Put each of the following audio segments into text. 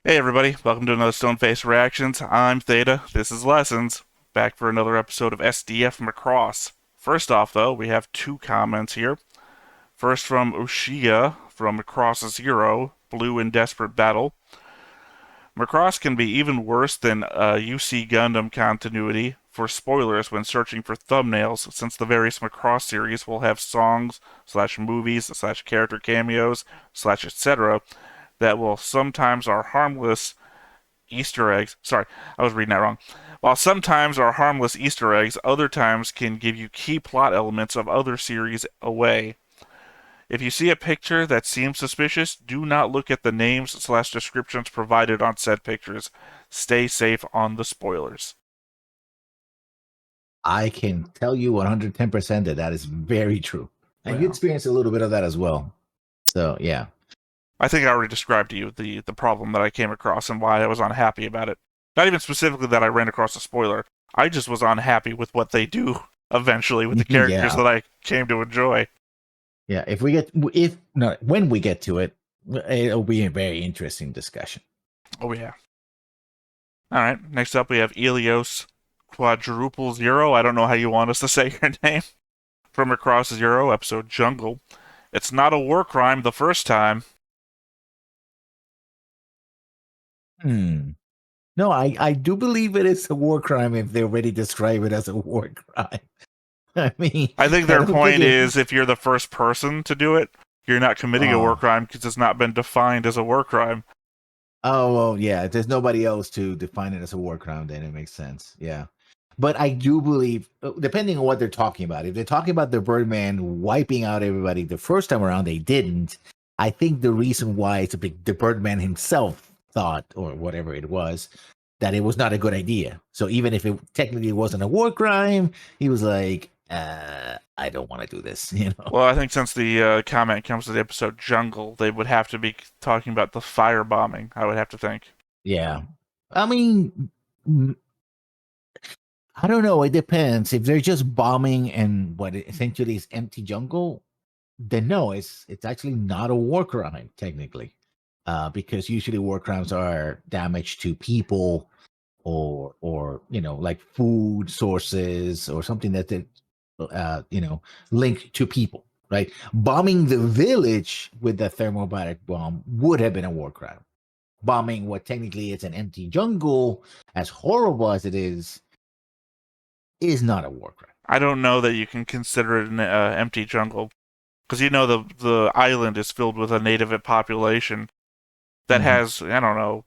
Hey everybody, welcome to another Stoneface Reactions. I'm Theta, this is Lessons, back for another episode of SDF Macross. First off though, we have two comments here. First from Ushia from Macross Zero, Blue in Desperate Battle. Macross can be even worse than UC Gundam continuity for spoilers when searching for thumbnails, since the various Macross series will have songs, slash movies, slash character cameos, slash etc. that will sometimes are harmless Easter eggs. Sorry, I was reading that wrong. While sometimes are harmless Easter eggs, other times can give you key plot elements of other series away. If you see a picture that seems suspicious, do not look at the names slash descriptions provided on said pictures. Stay safe on the spoilers. I can tell you 110% that is very true. And you Well, experienced a little bit of that as well. So, yeah. I think I already described to you the problem that I came across and why I was unhappy about it. Not even specifically that I ran across a spoiler. I just was unhappy with what they do eventually with the characters Yeah. that I came to enjoy. Yeah. If we get, if, no, when we get to it, it'll be a very interesting discussion. Oh yeah. Alright, next up we have Elios Quadruple Zero. I don't know how you want us to say your name. From Across Zero, episode Jungle. It's not a war crime the first time. Hmm. No, I do believe it is a war crime if they already describe it as a war crime. I mean, I think I their don't think point it. is if you're the first person to do it, you're not committing a war Oh, crime because it's not been defined as a war crime. oh, well, yeah. If there's nobody else to define it as a war crime, then it makes sense. Yeah. But I do believe, depending on what they're talking about, if they're talking about the Birdman wiping out everybody the first time around, they didn't. I think the reason why it's the Birdman himself thought, or whatever it was, that it was not a good idea. So even if it technically wasn't a war crime, he was like, I don't want to do this, you know? Well, I think since the comment comes to the episode Jungle, they would have to be talking about the firebombing, I would have to think. Yeah. I mean, I don't know. It depends. If they're just bombing and what essentially is empty jungle, then no, it's actually not a war crime technically, because usually war crimes are damage to people or like food sources or something that linked to people. Right, bombing the village with the thermobaric bomb would have been a war crime. Bombing what technically is an empty jungle, as horrible as it is not a war crime. I don't know that you can consider it an empty jungle because the island is filled with a native population that Mm-hmm. has I don't know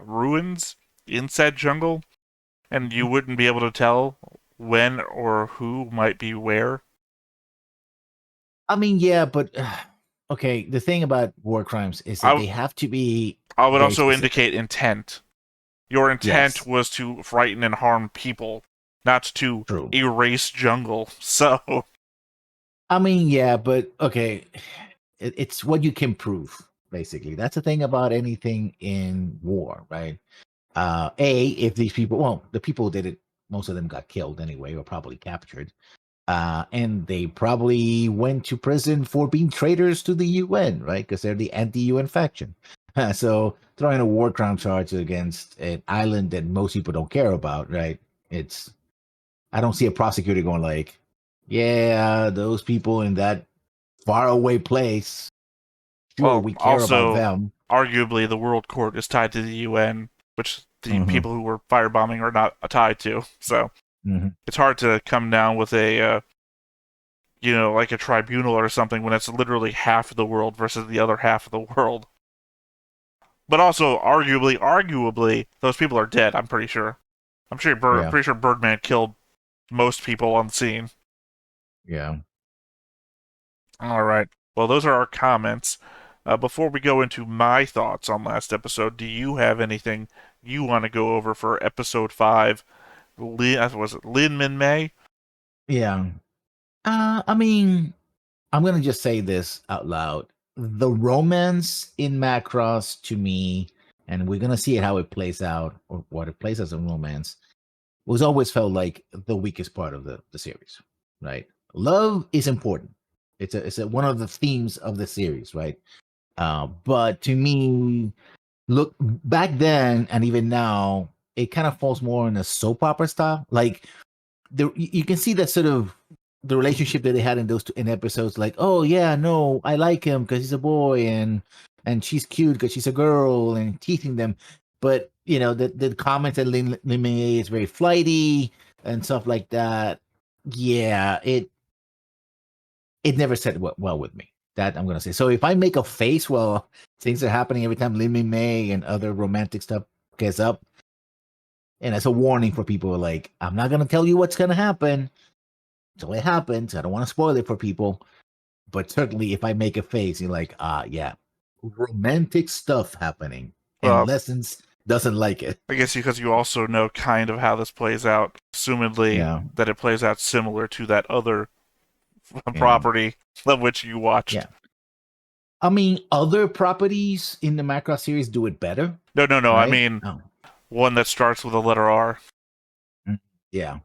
ruins in said jungle, and you wouldn't be able to tell when or who might be where. I mean, yeah, but okay. The thing about war crimes is that I they have to be I would very also specific. indicate intent. Your intent Yes, was to frighten and harm people, not to true. erase jungle. So, I mean, yeah, but okay, it's what you can prove. Basically, that's the thing about anything in war, right? If these people, well, the people who did it, most of them got killed anyway, or probably captured. And they probably went to prison for being traitors to the UN, right? Because they're the anti-UN faction. So throwing a war crime charge against an island that most people don't care about, right? It's I don't see a prosecutor going like, yeah, those people in that faraway place, sure, well, we care about also, them. arguably, the World Court is tied to the UN, which the Hmm. people who were firebombing are not tied to. So, Hmm. it's hard to come down with like a tribunal or something when it's literally half of the world versus the other half of the world. But also, arguably, those people are dead. I'm pretty sure. Yeah, Pretty sure Birdman killed most people on the scene. yeah. All right. Well, those are our comments. Before we go into my thoughts on last episode, do you have anything you want to go over for episode 5? Was it Lin Min May? Yeah. I mean, I'm gonna just say this out loud. The romance in Macross to me, and we're gonna see how it plays out, or what it plays as a romance, was always felt like the weakest part of the series. Right? Love is important. It's one of the themes of the series, right? But to me, look back then and even now, it kind of falls more in a soap opera style. Like you can see that sort of the relationship that they had in those in episodes. Like, oh yeah, no, I like him because he's a boy, and she's cute because she's a girl, and teasing them. But the comments that Lin May is very flighty and stuff like that. Yeah, it never set well with me. That I'm gonna say. So if I make a face while things are happening every time Lin May and other romantic stuff gets up, and it's a warning for people like, I'm not gonna tell you what's gonna happen until it happens. I don't want to spoil it for people, but certainly if I make a face, you're like, yeah, romantic stuff happening, and Well, Lessons doesn't like it. I guess because you also know kind of how this plays out, assumedly Yeah, that it plays out similar to that other yeah, property of which you watched. yeah. I mean, other properties in the Macross series do it better, No, no, no. I right? mean Oh, one that starts with a letter R. yeah.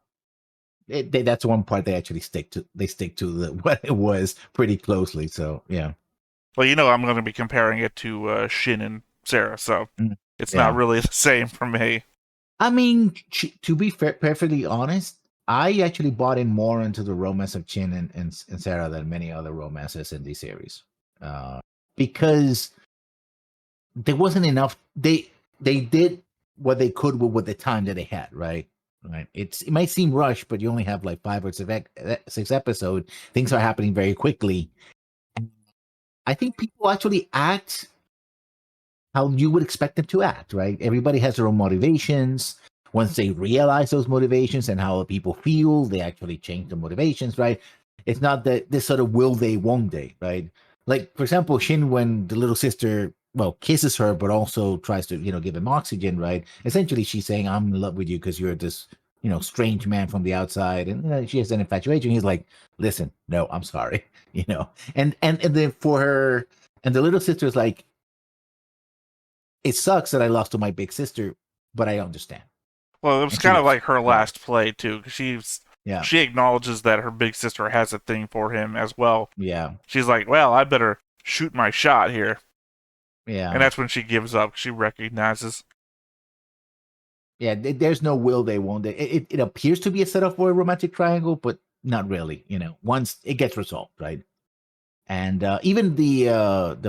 That's one part they actually stick to. They stick to what it was pretty closely. So yeah, Well, I'm going to be comparing it to Shin and Sarah, so mm, it's not yeah. really the same for me. I mean, to be perfectly honest, I actually bought in more into the romance of Chin and Sarah than many other romances in this series, uh, because there wasn't enough. They did what they could with the time that they had, right? Right. It might seem rushed, but you only have like 5 or 6 episodes. Things are happening very quickly. I think people actually act how you would expect them to act, right? Everybody has their own motivations. Once they realize those motivations and how people feel, they actually change the motivations, right? It's not that this sort of will they, won't they, right? Like, for example, Shin, when the little sister, well, kisses her, but also tries to, give him oxygen, right? Essentially, she's saying, I'm in love with you because you're this, strange man from the outside. And she has an infatuation. He's like, listen, no, I'm sorry, and then for her, and the little sister is like, it sucks that I lost to my big sister, but I understand. Well, it was And she kind of lets like her go. last play too, because Yeah. she acknowledges that her big sister has a thing for him as well. Yeah. She's like, "Well, I better shoot my shot here," and Yeah. that's when she gives up. She recognizes. Yeah. There's no will they, won't they. It appears to be a setup for a romantic triangle, but not really. Once it gets resolved, right? And even the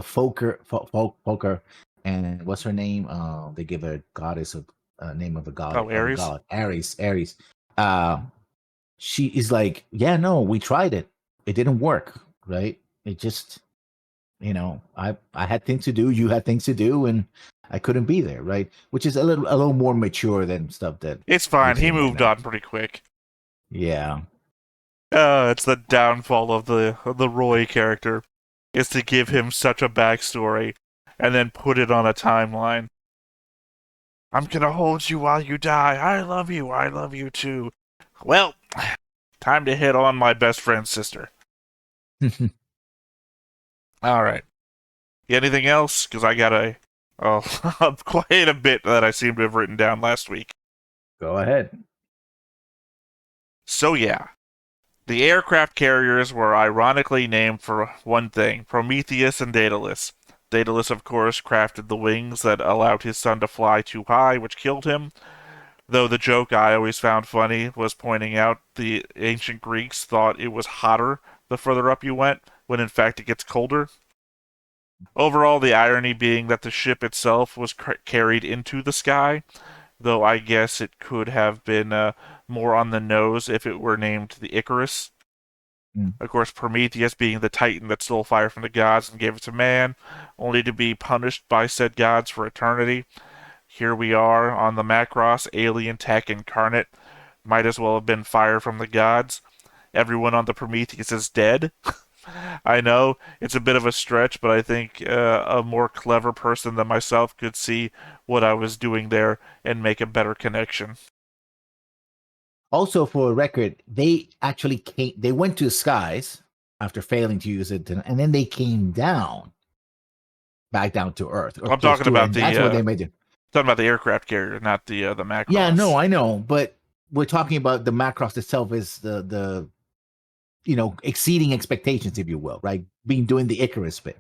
Foker, and what's her name? They give a goddess a name of a god Oh, of a Aries. god, Aries. Uh, she is like, yeah, no, we tried it. It didn't work, right? It just, I had things to do, you had things to do, and I couldn't be there, right? Which is a little more mature than stuff that It's fine. we're He seeing right moved now. on pretty quick. Yeah. It's the downfall of the Roy character, is to give him such a backstory and then put it on a timeline. I'm gonna hold you while you die. I love you. I love you too. Well, time to hit on my best friend's sister. All right. Anything else? Because I got quite a bit that I seem to have written down last week. Go ahead. So yeah, the aircraft carriers were ironically named for one thing: Prometheus and Daedalus. Daedalus, of course, crafted the wings that allowed his son to fly too high, which killed him. Though the joke I always found funny was pointing out the ancient Greeks thought it was hotter the further up you went, when in fact it gets colder. Overall, the irony being that the ship itself was carried into the sky, though I guess it could have been more on the nose if it were named the Icarus. Mm. Of course, Prometheus being the titan that stole fire from the gods and gave it to man, only to be punished by said gods for eternity. Here we are on the Macross, alien tech incarnate. Might as well have been fire from the gods. Everyone on the Prometheus is dead. I know it's a bit of a stretch, but I think a more clever person than myself could see what I was doing there and make a better connection. Also, for a record, they actually they went to the skies after failing to use it, and then they came back down to Earth or I'm close talking to it, about and that's what they the made it. aircraft carrier, not the Yeah, no, Macross. I know, but we're talking about the Macross itself is the exceeding expectations, if you will, right? Being doing the Icarus bit.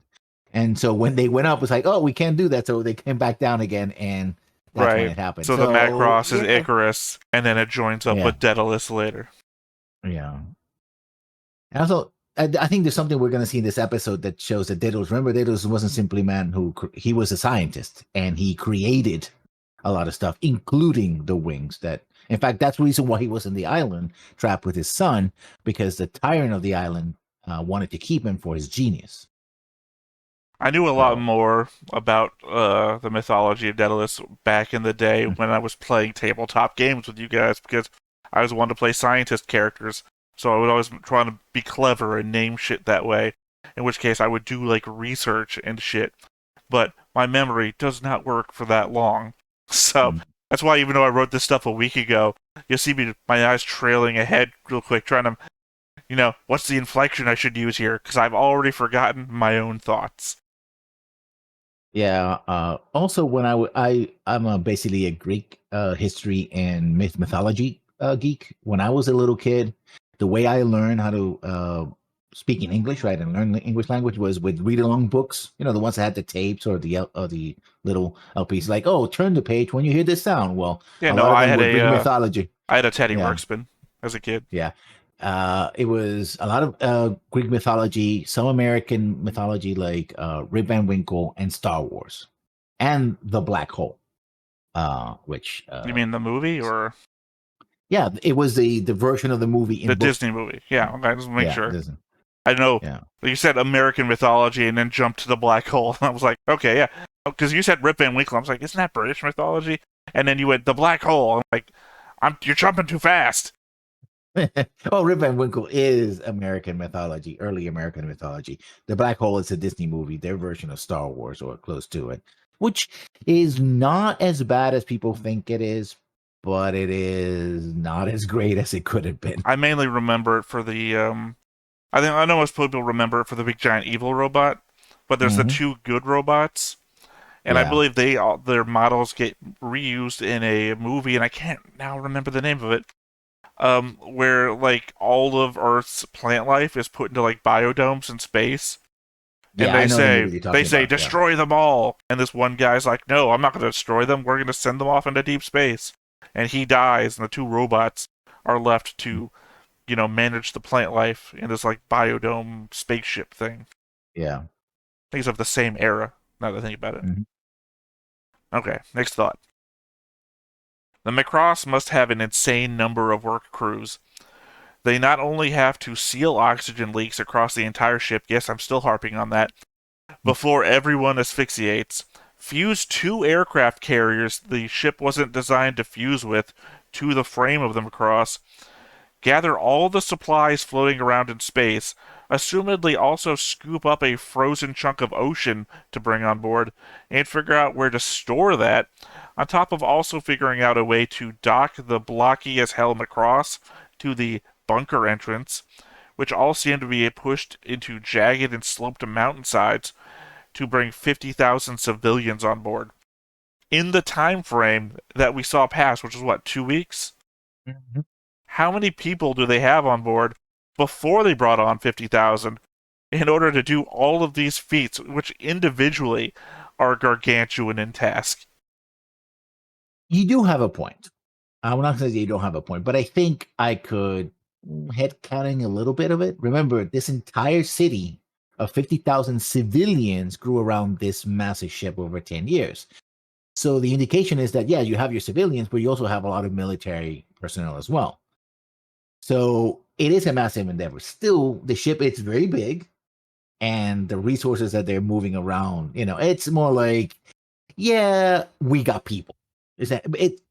And so when they went up, it's like, oh, we can't do that. So they came back down again, and that's when Right. it happened. So the So Macross is yeah, Icarus, and then it joins up yeah, with Daedalus later. yeah. And also, I think there's something we're going to see in this episode that shows that Daedalus. Remember, Daedalus wasn't simply a man he was a scientist, and he created a lot of stuff, including the wings. That, in fact, that's the reason why he was in the island trapped with his son, because the tyrant of the island wanted to keep him for his genius. I knew a lot So, more about the mythology of Daedalus back in the day when I was playing tabletop games with you guys because I was one to play scientist characters. So I would always try to be clever and name shit that way. In which case I would do like research and shit. But my memory does not work for that long. So mm, that's why even though I wrote this stuff a week ago, you'll see me my eyes trailing ahead real quick, trying to what's the inflection I should use here? Because I've already forgotten my own thoughts. yeah. Also, when I'm basically a Greek history and mythology geek. When I was a little kid, the way I learned how to speak in English, right, and learn the English language was with read along books. You know, the ones that had the tapes or the little LPs. Like, oh, turn the page when you hear this sound. Well, Yeah, a no, lot of them were Greek mythology. I had a Teddy Yeah, Ruxpin as a kid. yeah. It was a lot of Greek mythology, some American mythology like Rip Van Winkle and Star Wars, and the black hole. Which You mean the movie or yeah, it was the version of the movie the in book Disney form. movie? Yeah, okay, just make Yeah, sure. this, I know yeah, you said American mythology and then jumped to the black hole. I was like, okay, yeah, because you said Rip Van Winkle. I was like, isn't that British mythology? And then you went the black hole. I'm like, you're jumping too fast. oh, Rip Van Winkle is American mythology, early American mythology. The black hole is a Disney movie, their version of Star Wars or close to it, which is not as bad as people think it is, but it is not as great as it could have been. I mainly remember it for the I know most people remember it for the big giant evil robot, but there's the Hmm. two good robots, and I Yeah. believe their models get reused in a movie, and I can't now remember the name of it. Where like all of Earth's plant life is put into like biodomes in space, and Yeah, I know the movie you're they talking say about. Yeah. destroy them all, and this one guy's like, no, I'm not going to destroy them. We're going to send them off into deep space, and he dies, and the two robots are left to manage the plant life in this like biodome spaceship thing. Yeah. Things of the same era. Now that I think about it. Mhm. Okay, next thought. The Macross must have an insane number of work crews. They not only have to seal oxygen leaks across the entire ship, yes, I'm still harping on that, before everyone asphyxiates, fuse two aircraft carriers the ship wasn't designed to fuse with to the frame of the Macross, gather all the supplies floating around in space, assumedly also scoop up a frozen chunk of ocean to bring on board, and figure out where to store that, on top of also figuring out a way to dock the blocky as hell Macross to the bunker entrance, which all seem to be pushed into jagged and sloped mountainsides to bring 50,000 civilians on board. In the time frame that we saw pass, which is what, 2 weeks? Mhm. How many people do they have on board before they brought on 50,000 in order to do all of these feats, which individually are gargantuan in task? You do have a point. I'm not going to say you don't have a point, but I think I could head counting a little bit of it. Remember, this entire city of 50,000 civilians grew around this massive ship over 10 years. So the indication is that, yeah, you have your civilians, but you also have a lot of military personnel as well. So it is a massive endeavor. Still, the ship is very big, and the resources that they're moving around, it's more like, yeah, we got people. Is that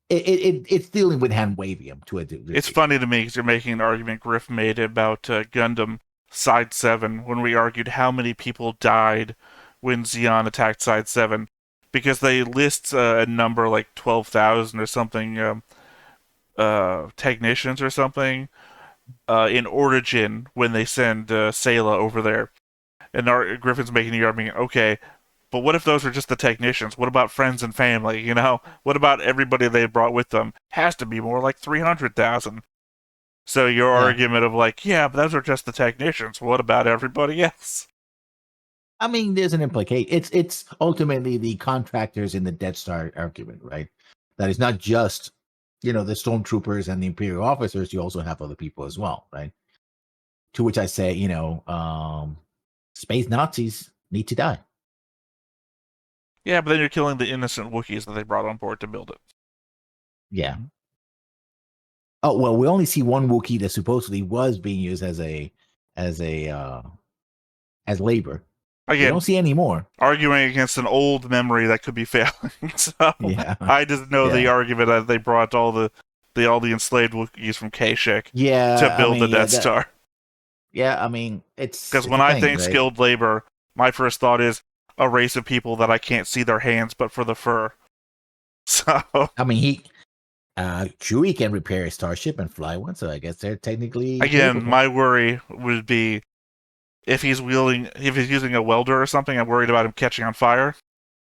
it's dealing with hand wavium to a It's degree. funny to me because you're making an argument Griff made about Gundam Side 7 when we argued how many people died when Zeon attacked Side 7 because they list a number like 12,000 or something technicians or something in Origin when they send Sayla over there. And Griffin's making the argument, okay, but what if those are just the technicians? What about friends and family? What about everybody they brought with them? Has to be more like 300,000. So your Yeah. argument of like, yeah, but those are just the technicians. What about everybody else? I mean, there's an implication. It's ultimately the contractors in the Death Star argument, right? That is not just the stormtroopers and the Imperial officers. You also have other people as well, right? To which I say, space Nazis need to die. Yeah, but then you're killing the innocent Wookiees that they brought on board to build it. Yeah. Oh well, we only see one Wookiee that supposedly was being used as as labor. We Again, don't see any more. arguing against an old memory that could be failing. So Yeah. I just know the Yeah. argument that they brought all the enslaved Wookiees from Kashyyyk to Yeah. I build the mean, yeah, Death Star. I mean, it's Because it's when a I thing, think right? skilled labor, my first thought is a race of people that I can't see their hands but for the fur. So I mean, Chewie can repair a starship and fly one, so I guess they're technically again, capable. my worry would be if he's using a welder or something, I'm worried about him catching on fire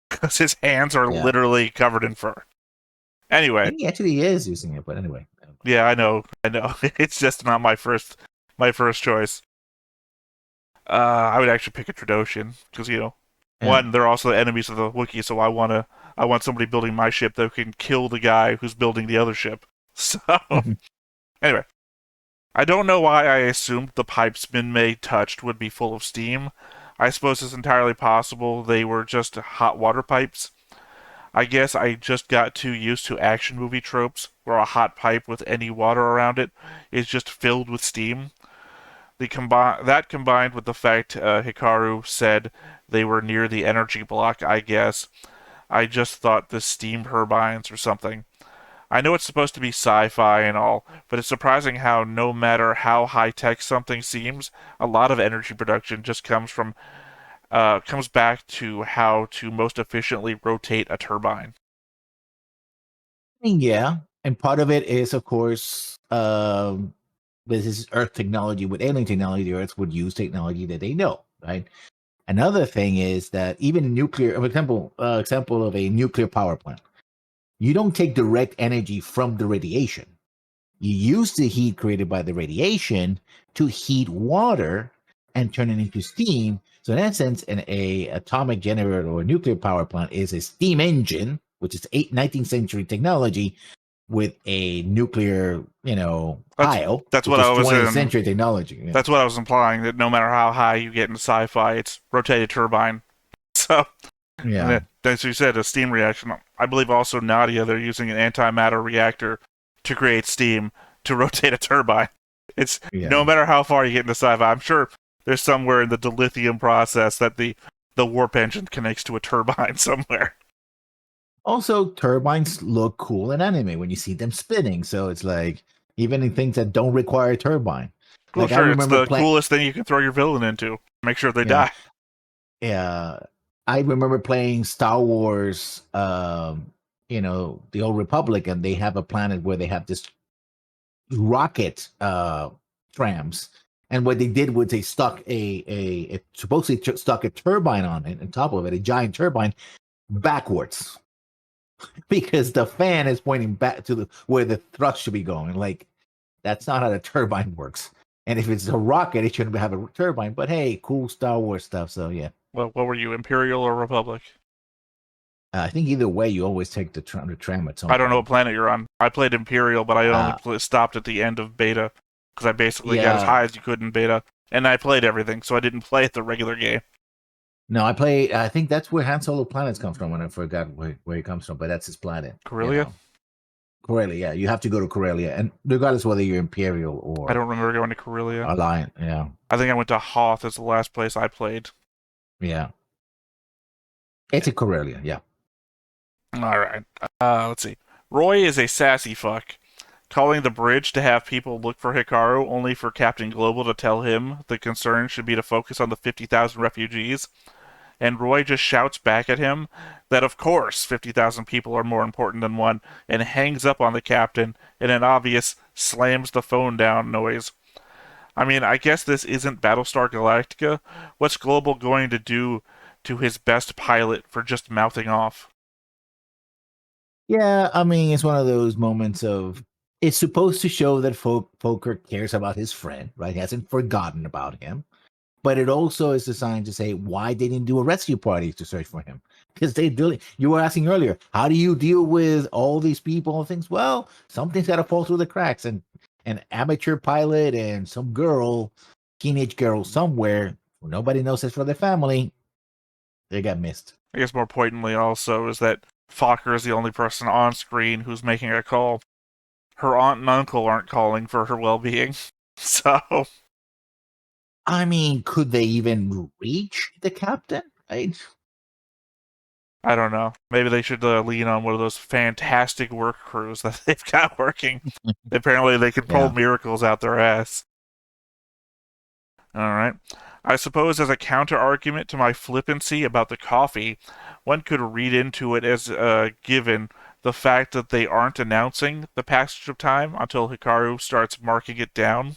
because his hands are Yeah. literally covered in fur. I Anyway, think he actually is using it, but anyway. yeah, I know. It's just not my first choice. I would actually pick a Trandoshan because Yeah. one, they're also enemies of the Wookiee, so I want somebody building my ship that can kill the guy who's building the other ship. So anyway, I don't know why I assumed the pipes Minmay touched would be full of steam. I suppose it's entirely possible they were just hot water pipes. I guess I just got too used to action movie tropes where a hot pipe with any water around it is just filled with steam. That combined with the fact Hikaru said they were near the energy block, I guess, I just thought the steam turbines or something. I know it's supposed to be sci-fi and all, but it's surprising how no matter how high-tech something seems, a lot of energy production just comes back to how to most efficiently rotate a turbine. I mean, yeah. And part of it is, of course, this is Earth technology. With alien technology, the Earth would use technology that they know, right? Another thing is that even nuclear, for example of a nuclear power plant, you don't take direct energy from the radiation. You use the heat created by the radiation to heat water and turn it into steam. So in that sense, a atomic generator or a nuclear power plant is a steam engine, which is 19th century technology, with a nuclear, That's pile, that's which what is I was 20th in. century technology. Yeah. That's what I was implying that no matter how high you get in sci-fi, it's rotated turbine. So, Yeah. as you said, a steam reaction. I believe also Nadia they're using an antimatter reactor to create steam to rotate a turbine. It's no Yeah. matter how far you get into sci-fi. I'm sure there's somewhere in the dilithium process that the warp engine connects to a turbine somewhere. Also, turbines look cool in anime when you see them spinning. So it's like even in things that don't require a turbine. Well, Like I sure, it's remember the playing. coolest thing you can throw your villain into. Make sure they Yeah, die. yeah. I remember playing Star Wars. The Old Republic, and they have a planet where they have this rocket trams. And what they did was they stuck supposedly stuck a turbine on it, on top of it, a giant turbine backwards because the fan is pointing back to where the thrust should be going. Like that's not how the turbine works. And if it's a rocket, it shouldn't have a turbine. But hey, cool Star Wars stuff. So yeah, Well, what were you, Imperial or Republic? I think either way, you always take the tram at some I don't know what point. planet you're on. I played Imperial, but I only Uh, stopped at the end of beta because I basically got as yeah, high as you could in beta, and I played everything, so I didn't play the regular game. no, I play. I think that's where Han Solo planets come from. And I forgot where he comes from, but that's his planet. Corellia? Corellia. Yeah, you have to go to Corellia, and regardless whether you're Imperial I or don't remember going to Corellia. Alliant. Yeah, I think I went to Hoth as the last place I played. yeah, it's a Corellia. Yeah. All right. Let's see. Roy is a sassy fuck, calling the bridge to have people look for Hikaru, only for Captain Global to tell him the concern should be to focus on the 50,000 refugees. And Roy just shouts back at him that of course 50,000 people are more important than one, and hangs up on the captain in an obvious slams the phone down noise. I mean, I guess this isn't Battlestar Galactica. What's Global going to do to his best pilot for just mouthing off? Yeah, I mean, it's one of those moments of it's supposed to show that Fokker cares about his friend, right? He hasn't forgotten about him. but it also is designed to say why they didn't do a rescue party to search for him. Because they do. You were asking earlier, how do you deal with all these people and things? Well, something's got to fall through the cracks, and an amateur pilot and some girl, teenage girl somewhere, who nobody knows it's for their family, they got missed. I guess more poignantly also is that Fokker is the only person on screen who's making a call. Her aunt and uncle aren't calling for her well-being. So, I mean, could they even reach the captain? Right? I don't know. Maybe they should lean on one of those fantastic work crews that they've got working. Apparently they can pull Yeah. miracles out their ass. Alright. I suppose as a counter-argument to my flippancy about the coffee, one could read into it as given the fact that they aren't announcing the passage of time until Hikaru starts marking it down,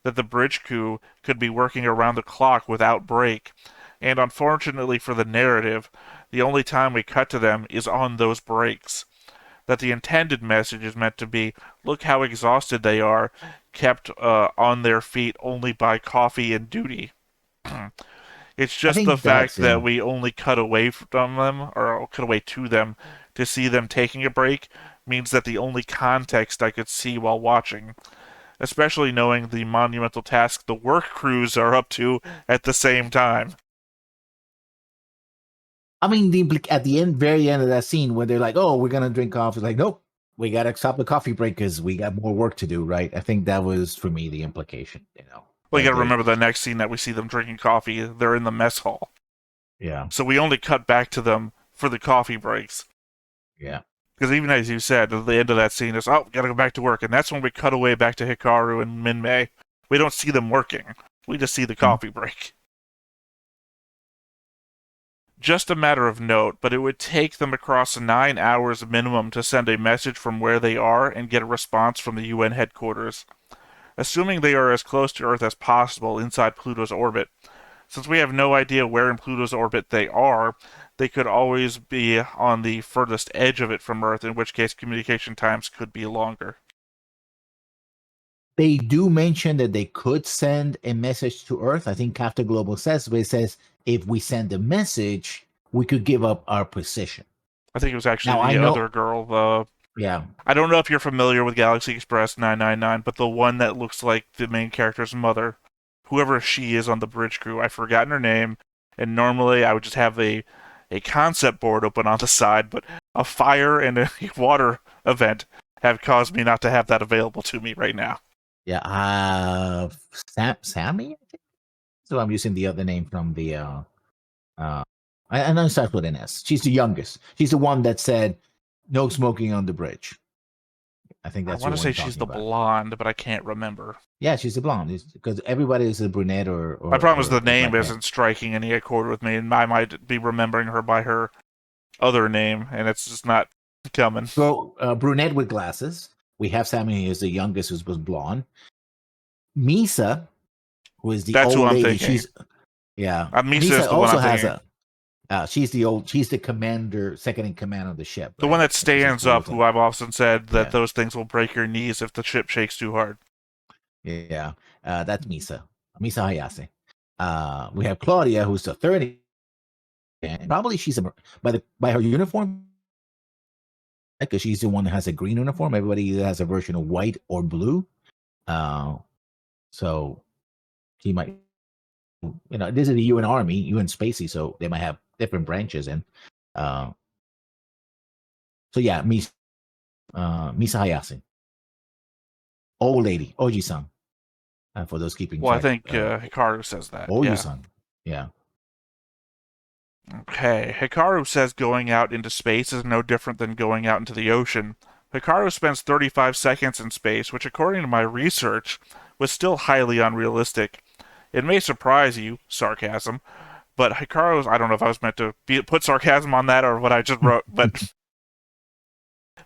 that the bridge crew could be working around the clock without break, and unfortunately for the narrative, the only time we cut to them is on those breaks. That the intended message is meant to be, look how exhausted they are, kept on their feet only by coffee and duty. It's I just the think fact that's that we only cut away from them, or cut away to them, to see them taking a break, means that the only context I could see while watching, especially knowing the monumental task the work crews are up to at the same time. I mean, at the end, very end of that scene, where they're like, "Oh, we're gonna drink coffee," like, nope, we gotta stop the coffee break because we got more work to do. Right? I think that was for me the implication. Well, you That gotta they, remember the next scene that we see them drinking coffee, they're in the mess hall. yeah, So we only cut back to them for the coffee breaks. yeah. Because even as you said, at the end of that scene is, oh, gotta go back to work. And that's when we cut away back to Hikaru and Minmay. We don't see them working. We just see the Mhm. coffee break. Just a matter of note, but it would take them across 9 hours minimum to send a message from where they are and get a response from the UN headquarters. Assuming they are as close to Earth as possible inside Pluto's orbit. Since we have no idea where in Pluto's orbit they are, they could always be on the furthest edge of it from Earth, in which case communication times could be longer. They do mention that they could send a message to Earth. I think Captain Global says, but it says if we send a message, we could give up our position. I think it was actually Now I the know, other girl. yeah. I don't know if you're familiar with Galaxy Express 999, but the one that looks like the main character's mother, whoever she is on the bridge crew, I've forgotten her name. And normally I would just have a concept board open on the side, but a fire and a water event have caused me not to have that available to me right now. Yeah, Sammy. I think? So I'm using the other name from the. I know it starts with an S. She's the youngest. She's the one that said no smoking on the bridge. I think I that's want the to one say you're she's talking the about. blonde, but I can't remember. Yeah, she's the blonde. Because everybody is a brunette or My or, problem is or, the or name redhead. isn't striking any accord with me, and I might be remembering her by her other name, and it's just not coming. So brunette with glasses. We have Sammy, who's the youngest, who was blonde. Misa, who is the That's who old I'm lady. thinking. She's yeah. Misa is Misa the one also I'm has thinking. a. She's the commander, second in command of the ship, The one right? that And she's stands cool up, with who it. I've often said that Yeah, those things will break your knees if the ship shakes too hard. yeah. That's Misa. Misa Hayase. We have Claudia, who's the third. And probably she's by her uniform, because she's the one that has a green uniform. Everybody either has a version of white or blue. Uh, so she might, this is the UN Army, UN Spacey, so they might have different branches. And uh, so yeah, Misa Hayase, old lady, Oji-san, for those keeping Well, I track. think Hikaru says that, yeah. Oji-san, yeah. Okay, Hikaru says going out into space is no different than going out into the ocean. Hikaru spends 35 seconds in space, which according to my research was still highly unrealistic. It may surprise you, sarcasm, but Hikaru's, I don't know if I was meant to put sarcasm on that or what I just wrote, but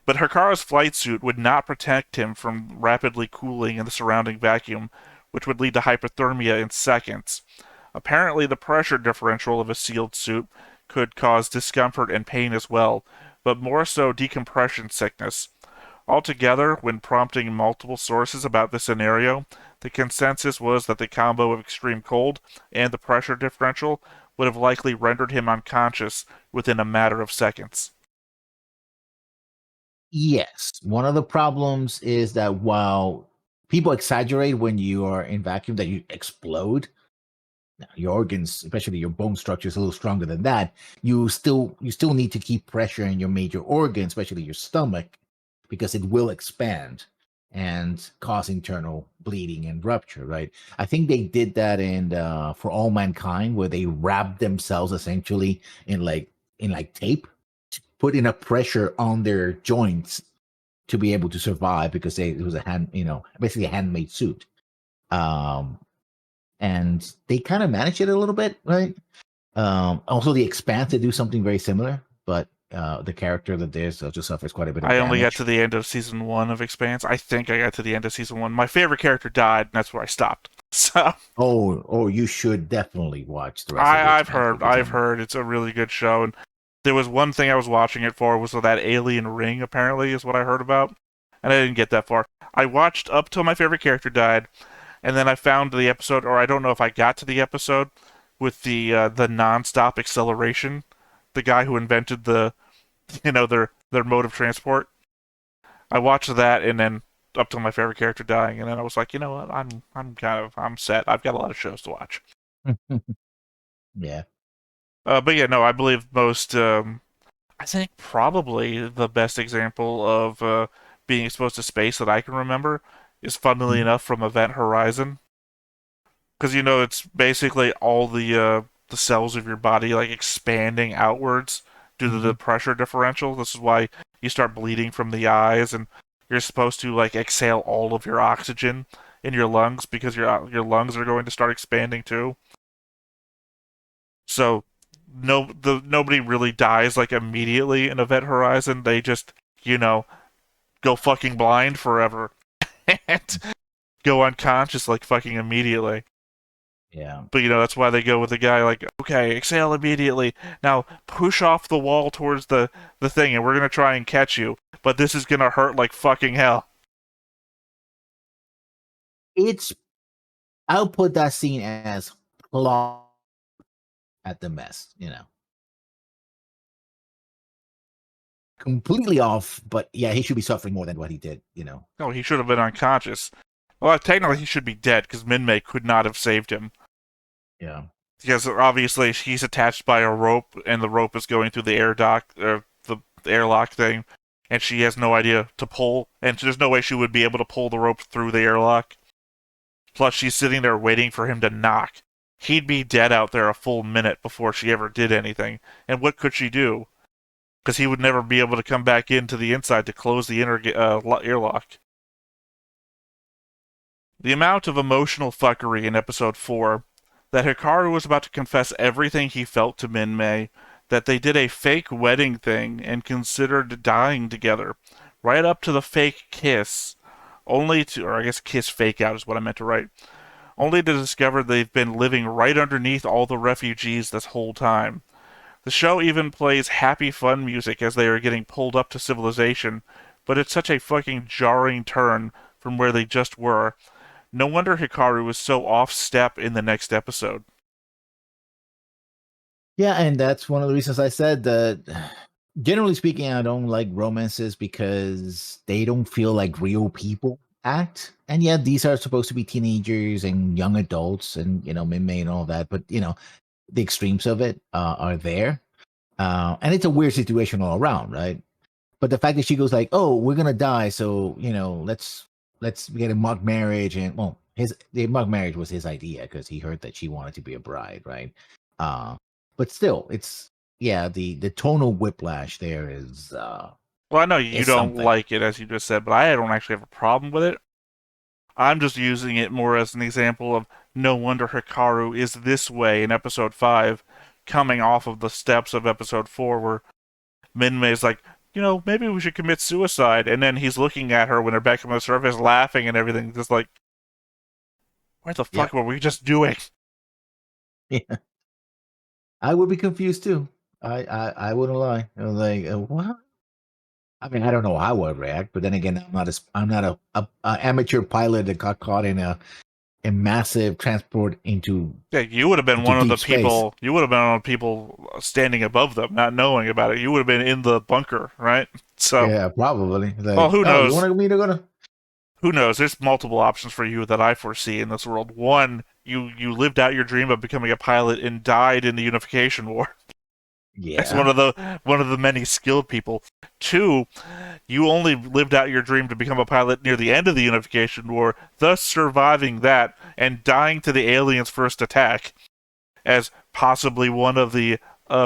Hikaru's flight suit would not protect him from rapidly cooling in the surrounding vacuum, which would lead to hypothermia in seconds. Apparently, the pressure differential of a sealed suit could cause discomfort and pain as well, but more so decompression sickness. Altogether, when prompting multiple sources about this scenario, The consensus was that the combo of extreme cold and the pressure differential would have likely rendered him unconscious within a matter of seconds. Yes. One of the problems is that while people exaggerate when you are in vacuum that you explode, your organs, especially your bone structure, is a little stronger than that. You still need to keep pressure in your major organ, especially your stomach, because it will expand and cause internal bleeding and rupture. Right? I think they did that in For All Mankind, where they wrapped themselves essentially in like tape, to put enough pressure on their joints to be able to survive, because it was a basically a handmade suit. Um, and they kind of manage it a little bit, right? Also, The Expanse, they do something very similar, but the character that there's just suffers quite a bit of I only got to damage. the end of season 1 of Expanse. I think I got to the end of season 1. My favorite character died, and that's where I stopped. So Oh, you should definitely watch the rest of The I've Expanse heard because I've heard it's a really good show, and there was one thing I was watching it for was that alien ring. Apparently, is what I heard about, and I didn't get that far. I watched up till my favorite character died, and then I found the episode, or I don't know if I got to the episode with the nonstop acceleration. The guy who invented their mode of transport. I watched that, and then up till my favorite character dying, and then I was like, you know what, I'm set. I've got a lot of shows to watch. yeah. But yeah, no, I believe most. I think probably the best example of being exposed to space that I can remember is, funnily Mhm. enough, from Event Horizon, because it's basically all the cells of your body like expanding outwards due to the Mhm. pressure differential. This is why you start bleeding from the eyes, and you're supposed to like exhale all of your oxygen in your lungs because your lungs are going to start expanding too. So nobody really dies like immediately in Event Horizon. They just go fucking blind forever and go unconscious like fucking immediately. Yeah. But that's why they go with the guy like, okay, exhale immediately. Now push off the wall towards the thing, and we're gonna try and catch you. But this is gonna hurt like fucking hell. It's I'll put that scene as plot at the best. Completely off, but yeah, he should be suffering more than what he did. No, he should have been unconscious. Well, technically he should be dead because Minmay could not have saved him. Yeah. Because obviously he's attached by a rope, and the rope is going through the air dock, or the airlock thing, and she has no idea to pull, and there's no way she would be able to pull the rope through the airlock. Plus, she's sitting there waiting for him to knock. He'd be dead out there a full minute before she ever did anything. And what could she do? Because he would never be able to come back into the inside to close the inner airlock. The amount of emotional fuckery in episode 4, that Hikaru was about to confess everything he felt to Minmay, that they did a fake wedding thing and considered dying together, right up to the fake kiss, only to, or I guess kiss fake out is what I meant to write, only to discover they've been living right underneath all the refugees this whole time. The show even plays happy fun music as they are getting pulled up to civilization, but it's such a fucking jarring turn from where they just were. No wonder Hikaru was so off step in the next episode. Yeah, and that's one of the reasons I said that generally speaking, I don't like romances because they don't feel like real people act. And yeah, these are supposed to be teenagers and young adults and Minmay and all that, but the extremes of it are there. And it's a weird situation all around, right? But the fact that she goes like, "Oh, we're gonna die, so let's get a mock marriage," and well, the mock marriage was his idea because he heard that she wanted to be a bride, right? Uh, but still, it's yeah, the tonal whiplash there Well, I know you is don't something. like it, as you just said, but I don't actually have a problem with it. I'm just using it more as an example of no wonder Hikaru is this way in episode 5, coming off of the steps of episode 4, where Minmay's like, maybe we should commit suicide. And then he's looking at her when they're back on the surface, laughing and everything, just like, what the Yeah, fuck were we just doing? yeah. I would be confused too. I wouldn't lie. I was like, what? I mean, I don't know how I would react, but then again, I'm not a amateur pilot that got caught in a massive transport Yeah, you would have been into one of the deep space. people. You would have been one of the people standing above them, not knowing about it. You would have been in the bunker, right? So, Yeah, probably. well, Like, who oh, you knows? want me to go to? Who knows? There's multiple options for you that I foresee in this world. One, you lived out your dream of becoming a pilot and died in the Unification War. As Yeah. one of the many skilled people. Two, you only lived out your dream to become a pilot near the end of the Unification War, thus surviving that and dying to the aliens' first attack as possibly one of the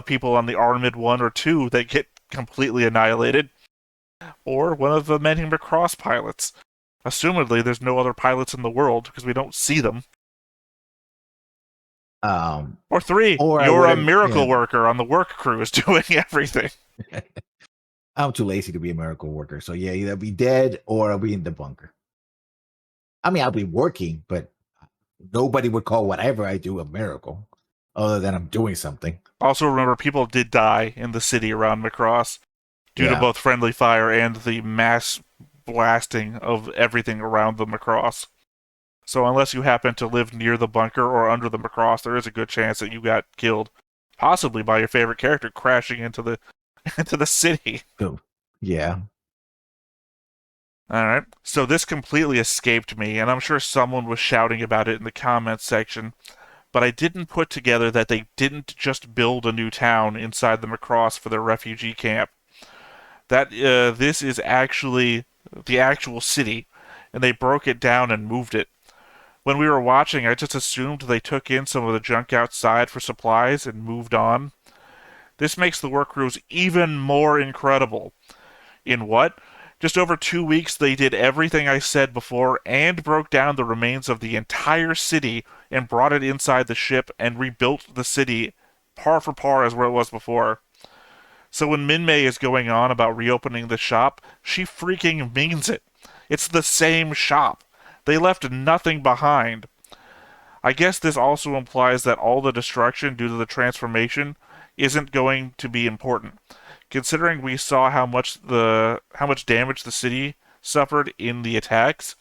people on the Armid 1 or 2 that get completely annihilated, or one of the many Macross pilots. Assumedly, there's no other pilots in the world because we don't see them. Um, Or three, or I you're would a have. miracle Yeah. worker on the work crews doing everything. I'm too lazy to be a miracle worker, so yeah, either I'll be dead or I'll be in the bunker. I mean, I'll be working, but nobody would call whatever I do a miracle, other than I'm doing something. Also, remember, people did die in the city around Macross due to Yeah. both friendly fire and the mass blasting of everything around the Macross. So unless you happen to live near the bunker or under the Macross, there is a good chance that you got killed, possibly by your favorite character crashing into the into the city. So, yeah. All right. So this completely escaped me, and I'm sure someone was shouting about it in the comments section, but I didn't put together that they didn't just build a new town inside the Macross for their refugee camp. That this is actually the actual city, and they broke it down and moved it. When we were watching, I just assumed they took in some of the junk outside for supplies and moved on. This makes the work crews even more incredible. In what? Just over 2 weeks, they did everything I said before and broke down the remains of the entire city and brought it inside the ship and rebuilt the city par for par as where it was before. So when Minmay is going on about reopening the shop, she freaking means it. It's the same shop. They left nothing behind. I guess this also implies that all the destruction due to the transformation isn't going to be important, considering we saw how much damage the city suffered in the attacks,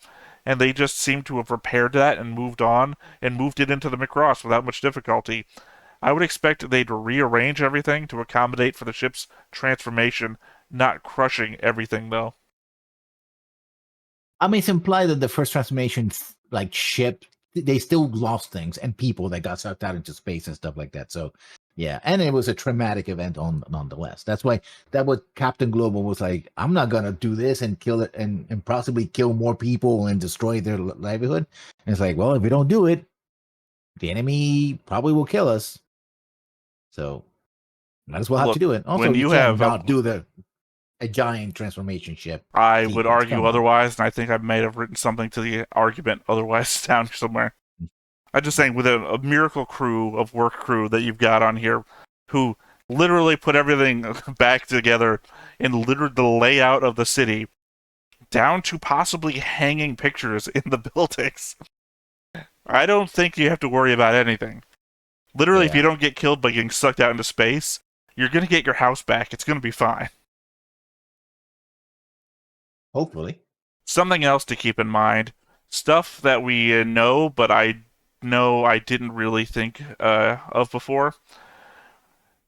and they just seem to have repaired that and moved on and moved it into the Macross without much difficulty. I would expect they'd rearrange everything to accommodate for the ship's transformation, not crushing everything though. I mean, it's implied that the first transformation, like ship, they still lost things and people that got sucked out into space and stuff like that. So, yeah, and it was a traumatic event on nonetheless. That's why that was Captain Global was like, I'm not gonna do this and kill it and possibly kill more people and destroy their livelihood. And it's like, well, if we don't do it, the enemy probably will kill us. So might as well have to Look, do it. Also, when you you can't have not do a giant transformation ship I would sequence. argue Come on. otherwise, and I think I may have written something to the argument otherwise down somewhere. I'm just saying, with a miracle crew of work crew that you've got on here, who literally put everything back together and literally the layout of the city, down to possibly hanging pictures in the buildings. I don't think you have to worry about anything. Literally, if you Yeah, don't get killed by getting sucked out into space, you're gonna get your house back. It's gonna be fine. hopefully. Something else to keep in mind, stuff that we know, but I know I didn't really think of before.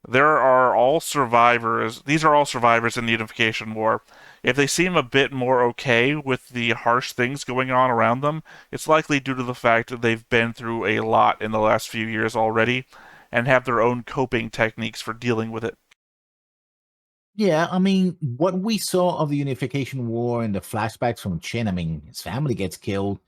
There are all survivors. These are all survivors in the Unification War. If they seem a bit more okay with the harsh things going on around them, it's likely due to the fact that they've been through a lot in the last few years already and have their own coping techniques for dealing with it. Yeah, I mean, what we saw of the Unification War and the flashbacks from Chin, I mean, his family gets killed.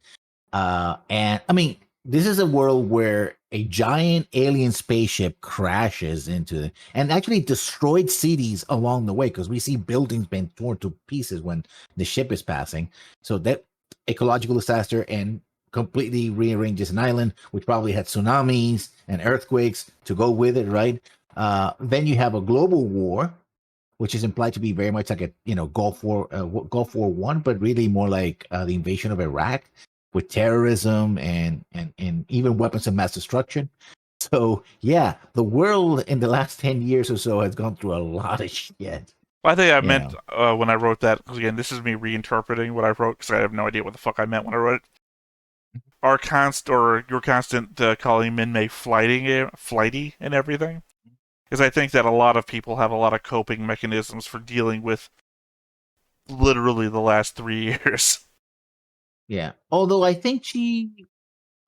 And I mean, this is a world where a giant alien spaceship crashes into and actually destroyed cities along the way because we see buildings being torn to pieces when the ship is passing. So that ecological disaster and completely rearranges an island, which probably had tsunamis and earthquakes to go with it, right? Then you have a global war, which is implied to be very much like a Gulf War One, but really more like the invasion of Iraq with terrorism and even weapons of mass destruction. So yeah, the world in the last 10 years or so has gone through a lot of shit. I think I You meant know, when I wrote that, because again, this is me reinterpreting what I wrote because I have no idea what the fuck I meant when I wrote it. your constant calling Minmay flighty and everything, is I think that a lot of people have a lot of coping mechanisms for dealing with literally the last 3 years. Yeah. Although I think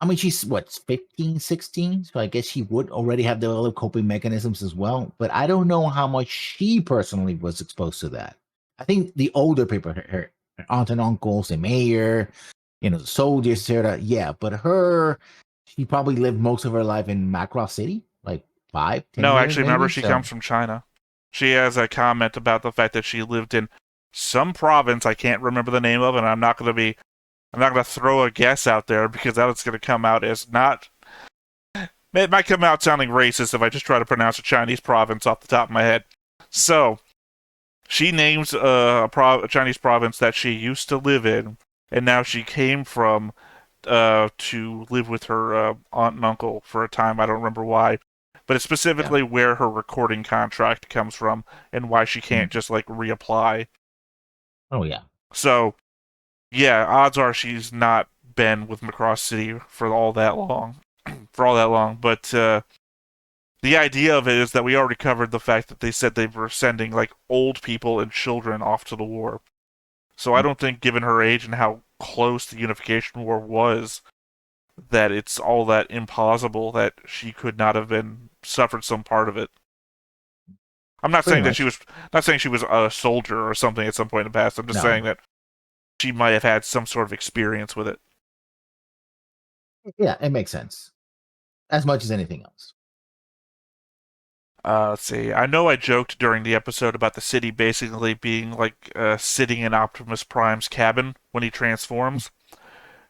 I mean, she's what, 15, 16? So I guess she would already have developed coping mechanisms as well. But I don't know how much she personally was exposed to that. I think the older people, her aunt and uncles, the mayor, the soldiers, etc. Yeah, but she probably lived most of her life in Macross City, like 5, 10 No, years actually, remember maybe. she So comes from China. She has a comment about the fact that she lived in some province I can't remember the name of, and I'm not gonna throw a guess out there because that's gonna come out as not. It might come out sounding racist if I just try to pronounce a Chinese province off the top of my head. So she names a Chinese province that she used to live in, and now she came from to live with her aunt and uncle for a time. I don't remember why, but it's yeah. specifically where her recording contract comes from and why she Mm. can't just like reapply. Oh yeah. So yeah, odds are she's not been with Macross City for all that long, But the idea of it is that we already covered the fact that they said they were sending like old people and children off to the war. So I Mm. don't think, given her age and how close the Unification War was, that it's all that implausible that she could not have been suffered some part of it. I'm not Pretty saying that she much. was not saying she was a soldier or something at some point in the past. I'm just No, saying no. that she might have had some sort of experience with it. Yeah, it makes sense. As much as anything else. Let's see. I know I joked during the episode about the city basically being like sitting in Optimus Prime's cabin when he transforms,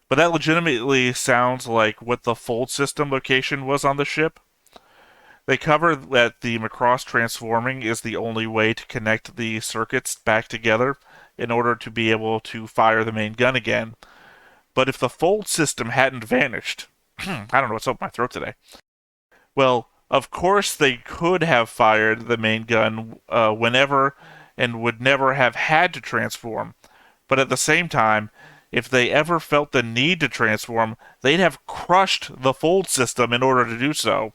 but that legitimately sounds like what the fold system location was on the ship. They cover that the Macross transforming is the only way to connect the circuits back together in order to be able to fire the main gun again. But if the fold system hadn't vanished, I don't know what's up my throat today. Well, of course they could have fired the main gun whenever and would never have had to transform. But at the same time, if they ever felt the need to transform, they'd have crushed the fold system in order to do so.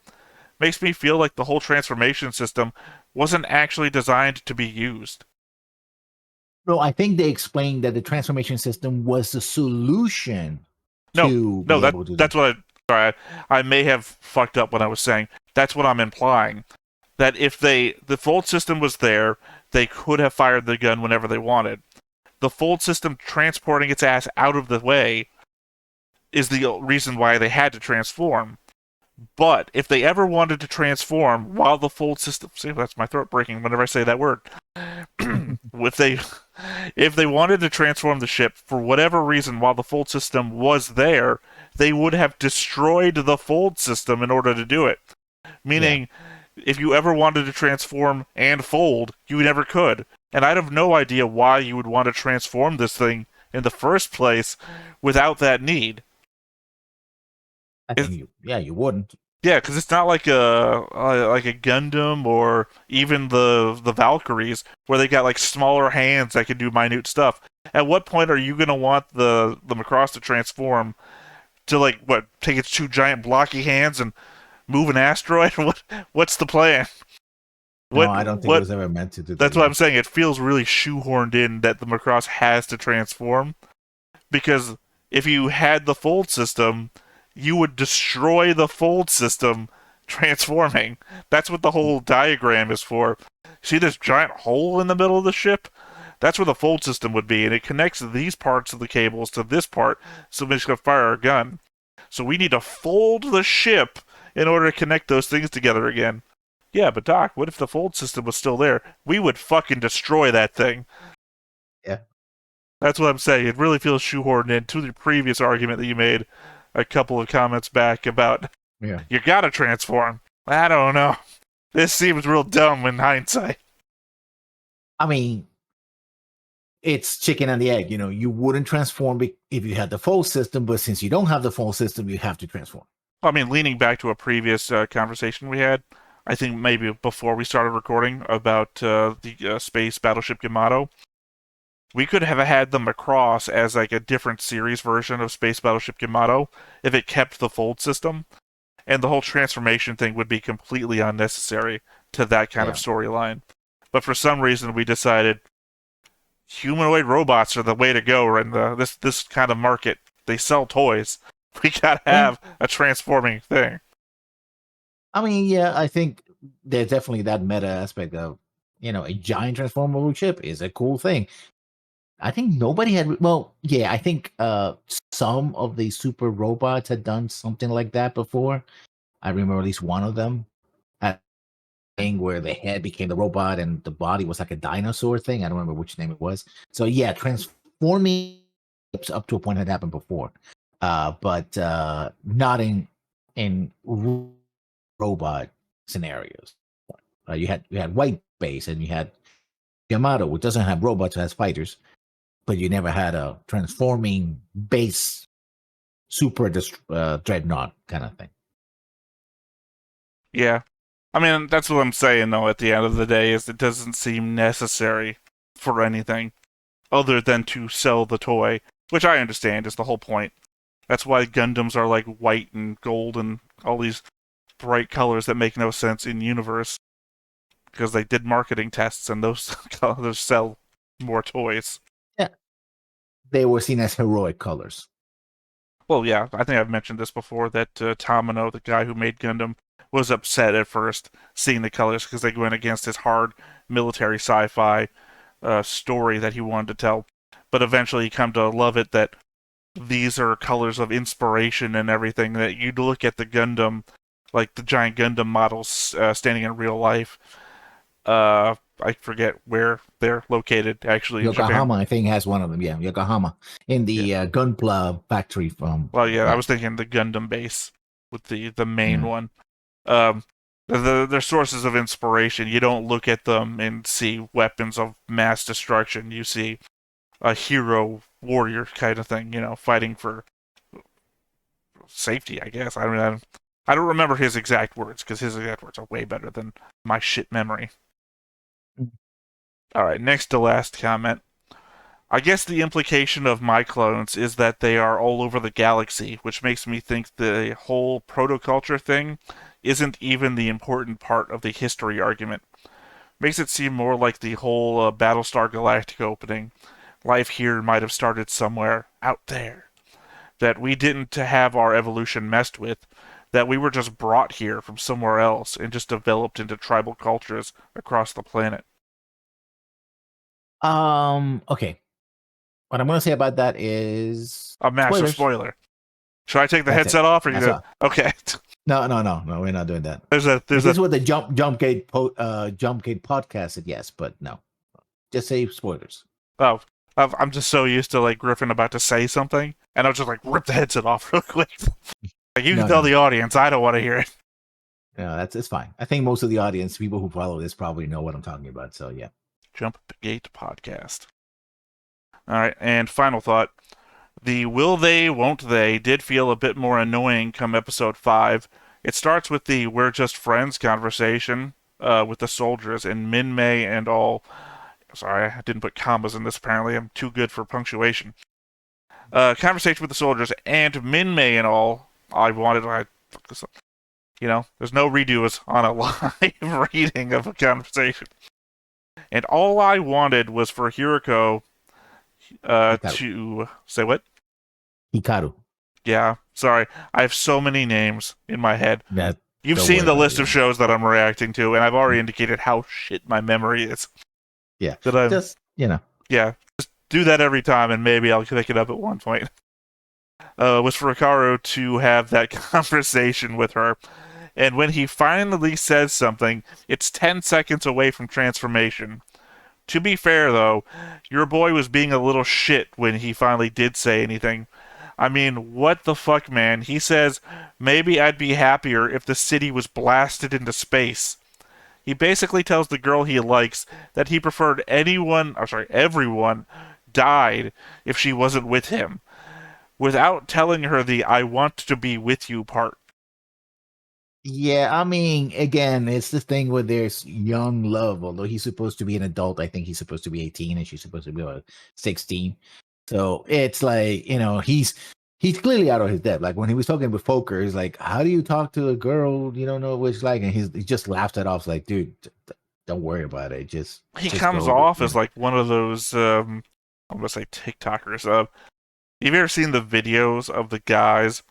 Makes me feel like the whole transformation system wasn't actually designed to be used. No, I think they explained that the transformation system was the solution No, to no, be able to do. that's what I may have fucked up when I was saying. That's what I'm implying. That if the fold system was there, they could have fired the gun whenever they wanted. The fold system transporting its ass out of the way is the reason why they had to transform. But if they ever wanted to transform while the fold system, see, that's my throat breaking whenever I say that word. if they if they wanted to transform the ship for whatever reason while the fold system was there, they would have destroyed the fold system in order to do it. Yeah, Meaning, if you ever wanted to transform and fold, you never could. And I'd have no idea why you would want to transform this thing in the first place without that need. I It, think you wouldn't. yeah, because it's not like a Gundam or even the Valkyries where they got like smaller hands that can do minute stuff. At what point are you gonna want the Macross to transform to like what take its two giant blocky hands and move an asteroid? What's the plan? No, What I don't think it what was ever meant to do that. That's what Yeah, I'm saying. It feels really shoehorned in that the Macross has to transform because if you had the fold system, you would destroy the fold system transforming. That's what the whole diagram is for. See this giant hole in the middle of the ship? That's where the fold system would be, and it connects these parts of the cables to this part, so it's going to fire our gun. So we need to fold the ship in order to connect those things together again. Yeah, but Doc, what if the fold system was still there? We would fucking destroy that thing. yeah, That's what I'm saying. It really feels shoehorned into the previous argument that you made a couple of comments back about yeah. you gotta transform. I don't know. This seems real dumb in hindsight. I mean, it's chicken and the egg. You wouldn't transform if you had the full system, but since you don't have the full system, you have to transform. I mean, leaning back to a previous conversation we had, I think maybe before we started recording about the space battleship Yamato, We could have had the Macross as like a different series version of Space Battleship Yamato if it kept the fold system, and the whole transformation thing would be completely unnecessary to that kind of Yeah. storyline. But for some reason, we decided humanoid robots are the way to go in this kind of market. They sell toys. We gotta Yeah. have a transforming thing. I mean, yeah, I think there's definitely that meta aspect of, a giant transformable ship is a cool thing. I think nobody had, well, yeah, I think some of the super robots had done something like that before. I remember at least one of them had a thing where the head became the robot and the body was like a dinosaur thing. I don't remember which name it was. So yeah, transforming up to a point had happened before, but not in robot scenarios. You had White Base and you had Yamato, which doesn't have robots, it has fighters, but you never had a transforming base super dreadnought kind of thing. Yeah, I mean that's what I'm saying though. At the end of the day, is it doesn't seem necessary for anything other than to sell the toy, which I understand is the whole point. That's why Gundams are like white and gold and all these bright colors that make no sense in universe because they did marketing tests and those colors sell more toys. Yeah, they were seen as heroic colors. Well, yeah, I think I've mentioned this before that Tamino, the guy who made Gundam, was upset at first seeing the colors because they went against his hard military sci-fi story that he wanted to tell. But eventually, he come to love it that these are colors of inspiration and everything. That you'd look at the Gundam, like the giant Gundam models standing in real life. I forget where they're located actually in Japan. Yokohama, I think, has one of them. Yeah, Yokohama in Yeah. the Gunpla factory from. Well, yeah, I Yeah, was thinking the Gundam base with the main yeah. one. They're sources of inspiration. You don't look at them and see weapons of mass destruction. You see a hero warrior kind of thing, fighting for safety. I guess. I don't remember his exact words because his exact words are way better than my shit memory. All right, next to last comment. I guess the implication of my clones is that they are all over the galaxy, which makes me think the whole protoculture thing isn't even the important part of the history argument. Makes it seem more like the whole Battlestar Galactica opening. Life here might have started somewhere out there. That we didn't have our evolution messed with. That we were just brought here from somewhere else and just developed into tribal cultures across the planet. Okay. What I'm going to say about that is A massive spoilers. spoiler. Should I take the That's it. headset off or you That's gonna? all. Okay. No, no, no, no. We're not doing that. There's If a this was the Jumpgate podcast, yes, but no. Just say spoilers. Oh, I'm just so used to like Griffin about to say something, and I'll just like rip the headset off real quick. Like you can No, tell no, the audience I don't want to hear it. no. That's it's fine. I think most of the audience, people who follow this, probably know what I'm talking about. So yeah. Jump Gate podcast. All right, and final thought: the will they, won't they did feel a bit more annoying come episode 5. It starts with the we're just friends conversation with the soldiers and Min May and all. Sorry, I didn't put commas in this. Apparently, I'm too good for punctuation. Conversation with the soldiers and Min May and all. There's no redos on a live reading of a conversation. And all I wanted was for Hiroko Hikaru. to say what? Hikaru. Yeah, sorry. I have so many names in my head. That You've don't seen worry the about it. list of Yeah. shows that I'm reacting to, and I've already indicated how shit my memory is. Yeah. That I'm, Just yeah, just do that every time, and maybe I'll pick it up at one point. Was for Hikaru to have that conversation with her. And when he finally says something, it's 10 seconds away from transformation. To be fair, though, your boy was being a little shit when he finally did say anything. I mean, what the fuck, man? He says, maybe I'd be happier if the city was blasted into space. He basically tells the girl he likes that he preferred everyone died if she wasn't with him, without telling her the I want to be with you part. Yeah, I mean, again, it's the thing where there's young love. Although he's supposed to be an adult, I think he's supposed to be 18, and she's supposed to be 16. So it's like, he's clearly out of his depth. Like when he was talking with Foker, he's like, "How do you talk to a girl you don't know what it's like?" And he just laughed it off, like, "Dude, don't worry about it. He Just comes go." off as like one of those, I'm gonna say TikTokers. Have you ever seen the videos of the guys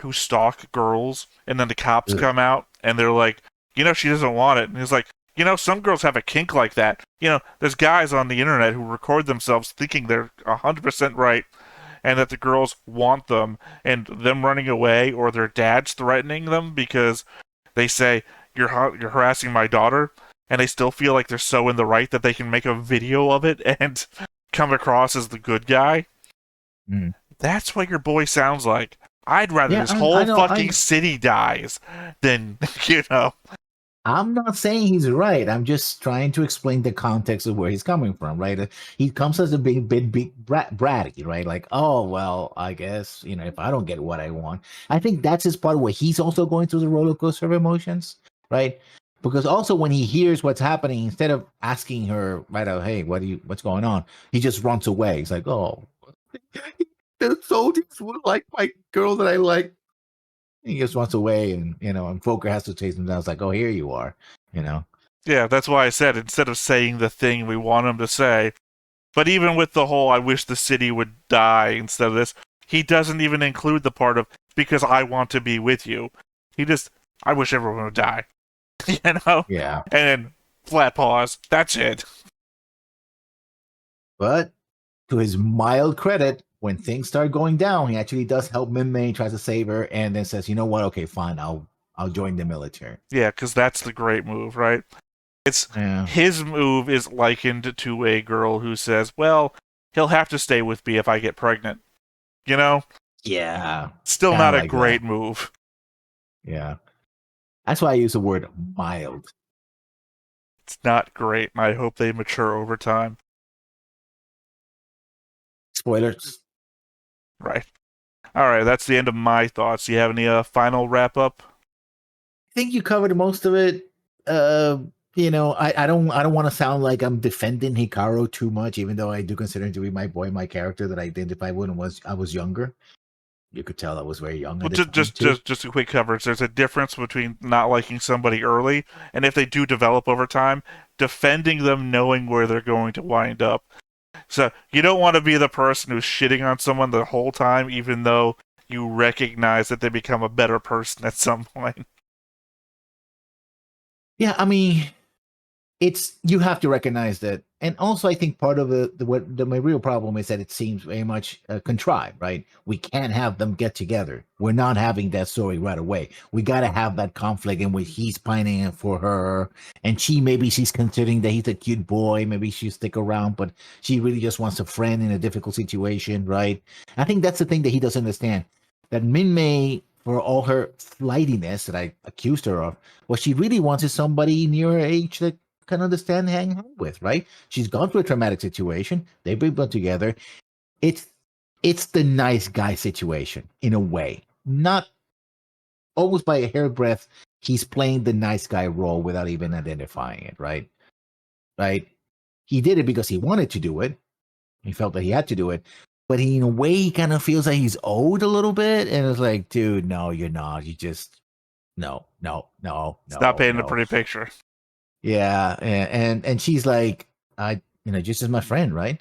who stalk girls, and then the cops Ugh. come out and they're like, she doesn't want it, and he's like, some girls have a kink like that. There's guys on the internet who record themselves thinking they're 100% right, and that the girls want them, and them running away, or their dads threatening them because they say you're harassing my daughter, and they still feel like they're so in the right that they can make a video of it and come across as the good guy. Mm. That's what your boy sounds like. I'd rather Yeah, this I whole know. fucking city dies than, you know. I'm not saying he's right. I'm just trying to explain the context of where he's coming from, right? He comes as a big bratty, right? Like, oh well, I guess if I don't get what I want, I think that's his part where he's also going through the roller coaster of emotions, right? Because also when he hears what's happening, instead of asking her right out, "Hey, what's going on?" He just runs away. He's like, "Oh, the soldiers were like my girl that I like." He just runs away, and Foker has to chase him down. It's like, "Oh, here you are," you know. Yeah, that's why I said instead of saying the thing we want him to say. But even with the whole I wish the city would die instead of this, he doesn't even include the part of because I want to be with you. He just, I wish everyone would die. you know? Yeah, And then flat pause. That's it. but to his mild credit, when things start going down, he actually does help Min May, tries to save her, and then says, "You know what? Okay, fine. I'll join the military." Yeah, because that's the great move, right? It's Yeah, his move is likened to a girl who says, "Well, he'll have to stay with me if I get pregnant." You know, yeah, still kind not of a like that. great move. Yeah, that's why I use the word mild. It's not great, and I hope they mature over time. Spoilers. Right. All right, that's the end of my thoughts. Do you have any final wrap up? I think you covered most of it. Uh, I don't want to sound like I'm defending Hikaru too much, even though I do consider him to be my boy, my character that I identify with when I was younger. You could tell I was very young Well, at the just time just too. just just a quick coverage. There's a difference between not liking somebody early, and if they do develop over time, defending them knowing where they're going to wind up. So you don't want to be the person who's shitting on someone the whole time, even though you recognize that they become a better person at some point. Yeah, I mean, it's you have to recognize that, and also I think part of my real problem is that it seems very much contrived, right? We can't have them get together. We're not having that story right away. We got to have that conflict in which he's pining for her, and she's considering that he's a cute boy. Maybe she'll stick around, but she really just wants a friend in a difficult situation, right? I think that's the thing that he doesn't understand. That Min Mei, for all her flightiness that I accused her of, what she really wants is somebody near her age that can understand hang out with, right? She's gone through a traumatic situation. They've been put together. It's it's the nice guy situation in a way. Not almost by a hairbreadth, he's playing the nice guy role without even identifying it, right? Right? He did it because he wanted to do it. He felt that he had to do it. But in a way, he kind of feels like he's owed a little bit. And it's like, dude, no, you're not. You just no, no, no, It's not no, painting a no. pretty picture. Yeah, and she's like, just as my friend, right?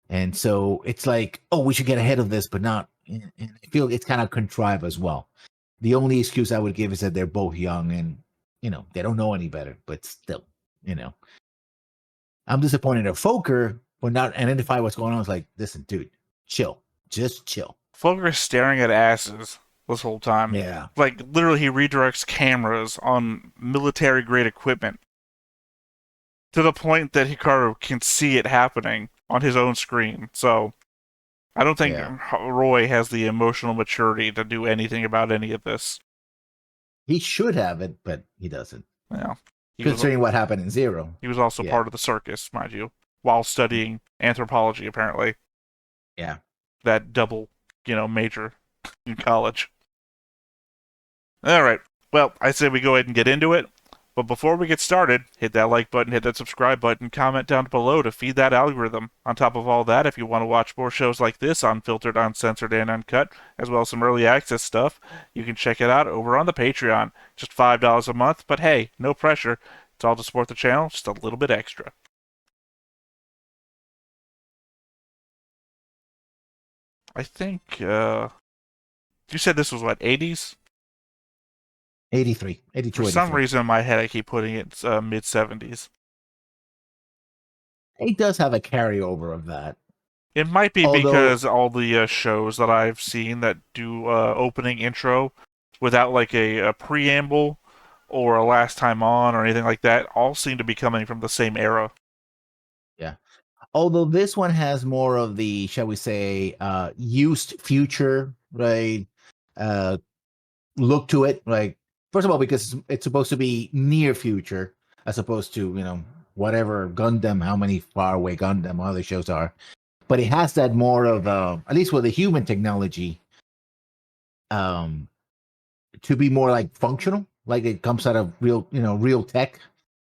And so it's like, oh, we should get ahead of this, but not. And I feel it's kind of contrived as well. The only excuse I would give is that they're both young and they don't know any better. But still, you know, I'm disappointed at Foker for not identify what's going on. It's like, listen, dude, chill, just chill. Fulger is staring at asses this whole time. Yeah, Like, literally, he redirects cameras on military grade equipment to the point that Hikaru can see it happening on his own screen. So, I don't think yeah. Roy has the emotional maturity to do anything about any of this. He should have it, but he doesn't. You know, he was Considering what happened in Zero. he was also Yeah, part of the circus, mind you, while studying anthropology. Apparently, yeah. that double, major in college. All right. Well, I say we go ahead and get into it. But before we get started, hit that like button, hit that subscribe button, comment down below to feed that algorithm. On top of all that, if you want to watch more shows like this, unfiltered, uncensored, and uncut, as well as some early access stuff, you can check it out over on the Patreon. Just $5 a month, but hey, no pressure. It's all to support the channel, just a little bit extra. I think, you said this was what, 80s? 83, For 82, some 83. reason in my head I keep putting it mid 70s. It does have a carryover of that. It might be Although, because all the shows that I've seen that do opening intro without like a preamble or a last time on or anything like that all seem to be coming from the same era. yeah. Although this one has more of the, shall we say, used future, right? Uh, look to it. Like, first of all, because it's supposed to be near future, as opposed to, whatever Gundam, how many far away Gundam other shows are. But it has that more of, at least with the human technology, um, to be more like functional, like it comes out of real tech.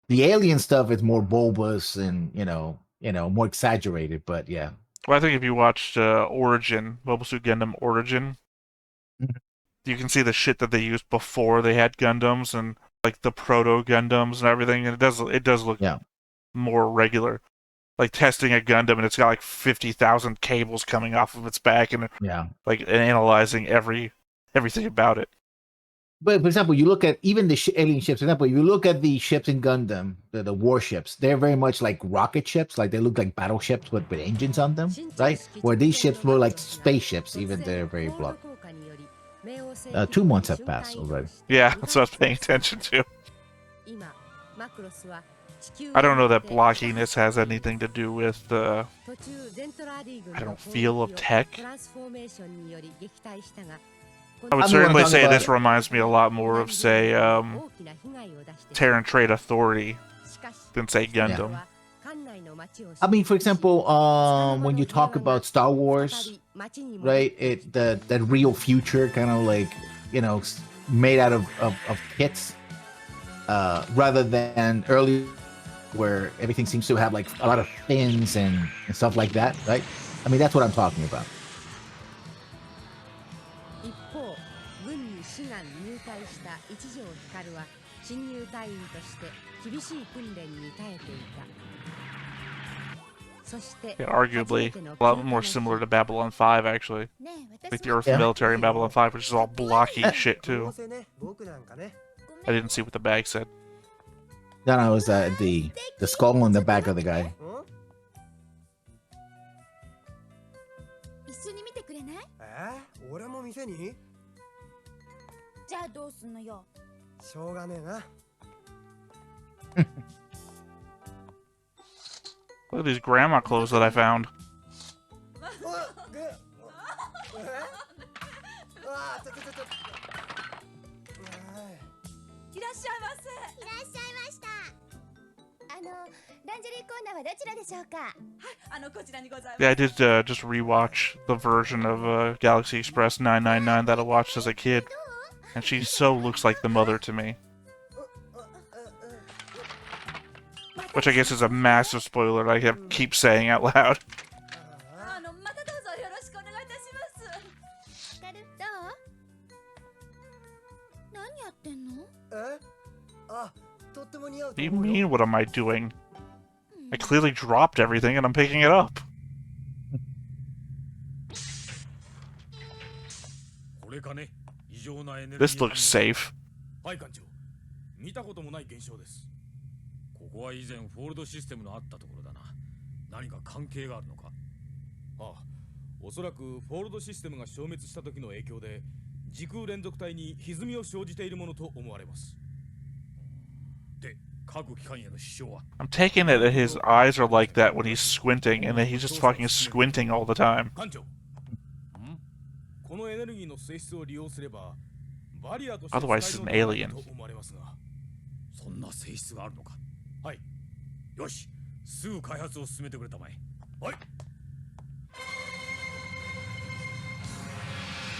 The alien stuff is more bulbous and more exaggerated. But yeah, Well, I think if you watched Origin, Mobile Suit Gundam Origin, Mhm. you can see the shit that they used before they had Gundams and like the proto Gundams and everything, and it does look Yeah, more regular. Like testing a Gundam and it's got like 50,000 cables coming off of its back and yeah. like analyzing everything about it. But for example, you look at even the alien ships. For example, you look at the ships in Gundam, the warships. They're very much like rocket ships. Like they look like battleships with engines on them, right? Where these ships were like spaceships, even they're very blunt. 2 months have passed already. Yeah, that's what I was paying attention to. I don't know that blockiness has anything to do with the, I don't feel of tech. I would I mean, what I'm certainly talking say about. this reminds me a lot more of, say, Terran Trade Authority than, say, Yeah. Gundam. I mean, for example, when you talk about Star Wars, right? That real future kind of like made out of kits, rather than early where everything seems to have like a lot of fins and stuff like that, right? I mean, that's what I'm talking about. 一方、軍に志願入隊した一条光は新入隊員として厳しい訓練に耐えていた。そして、 Yeah, arguably a lot more similar to Babylon 5, actually. Like the Earth Yeah. military in Babylon 5, which is all blocky shit, too. I didn't see what the bag said. No, it was the skull on the back of the guy. 一緒に見てくれない？俺も店に？じゃあどうすんのよ。しょうがねえな。Look at these grandma clothes that I found. いらっしゃいませ。いらっしゃいました。ランジェリーコーナーはどちらでしょうか？はい、こちらにございます。 Yeah, I did just rewatch the version of Galaxy Express 999 that I watched as a kid. And she so looks like the mother to me. Which I guess is a massive spoiler that I keep saying out loud. またどうぞよろしくお願いいたします。どう？何やってんの？とっても似合う What と do you 思うよ。 mean, what am I doing? I clearly dropped everything and I'm picking it up. これかね、異常なエネルギー This looks safe. はい艦長、見たこともない現象です。ここは以前フォールドシステムのあったところだな。何か関係があるのか？ああ、おそらくフォールドシステムが消滅した時の影響で時空連続体に歪みを生じているものと思われます。で、各機関への支障は？ I'm taking it that his eyes are like that when he's squinting, and that he's just fucking squinting all the time. 艦長、このエネルギーの性質を利用すればバリアとして Otherwise, 使 he's え an るのではない alien. かと思われますが、そんな性質があるのか？はい。よし、すぐ開発を進めてくれたまえ。はい。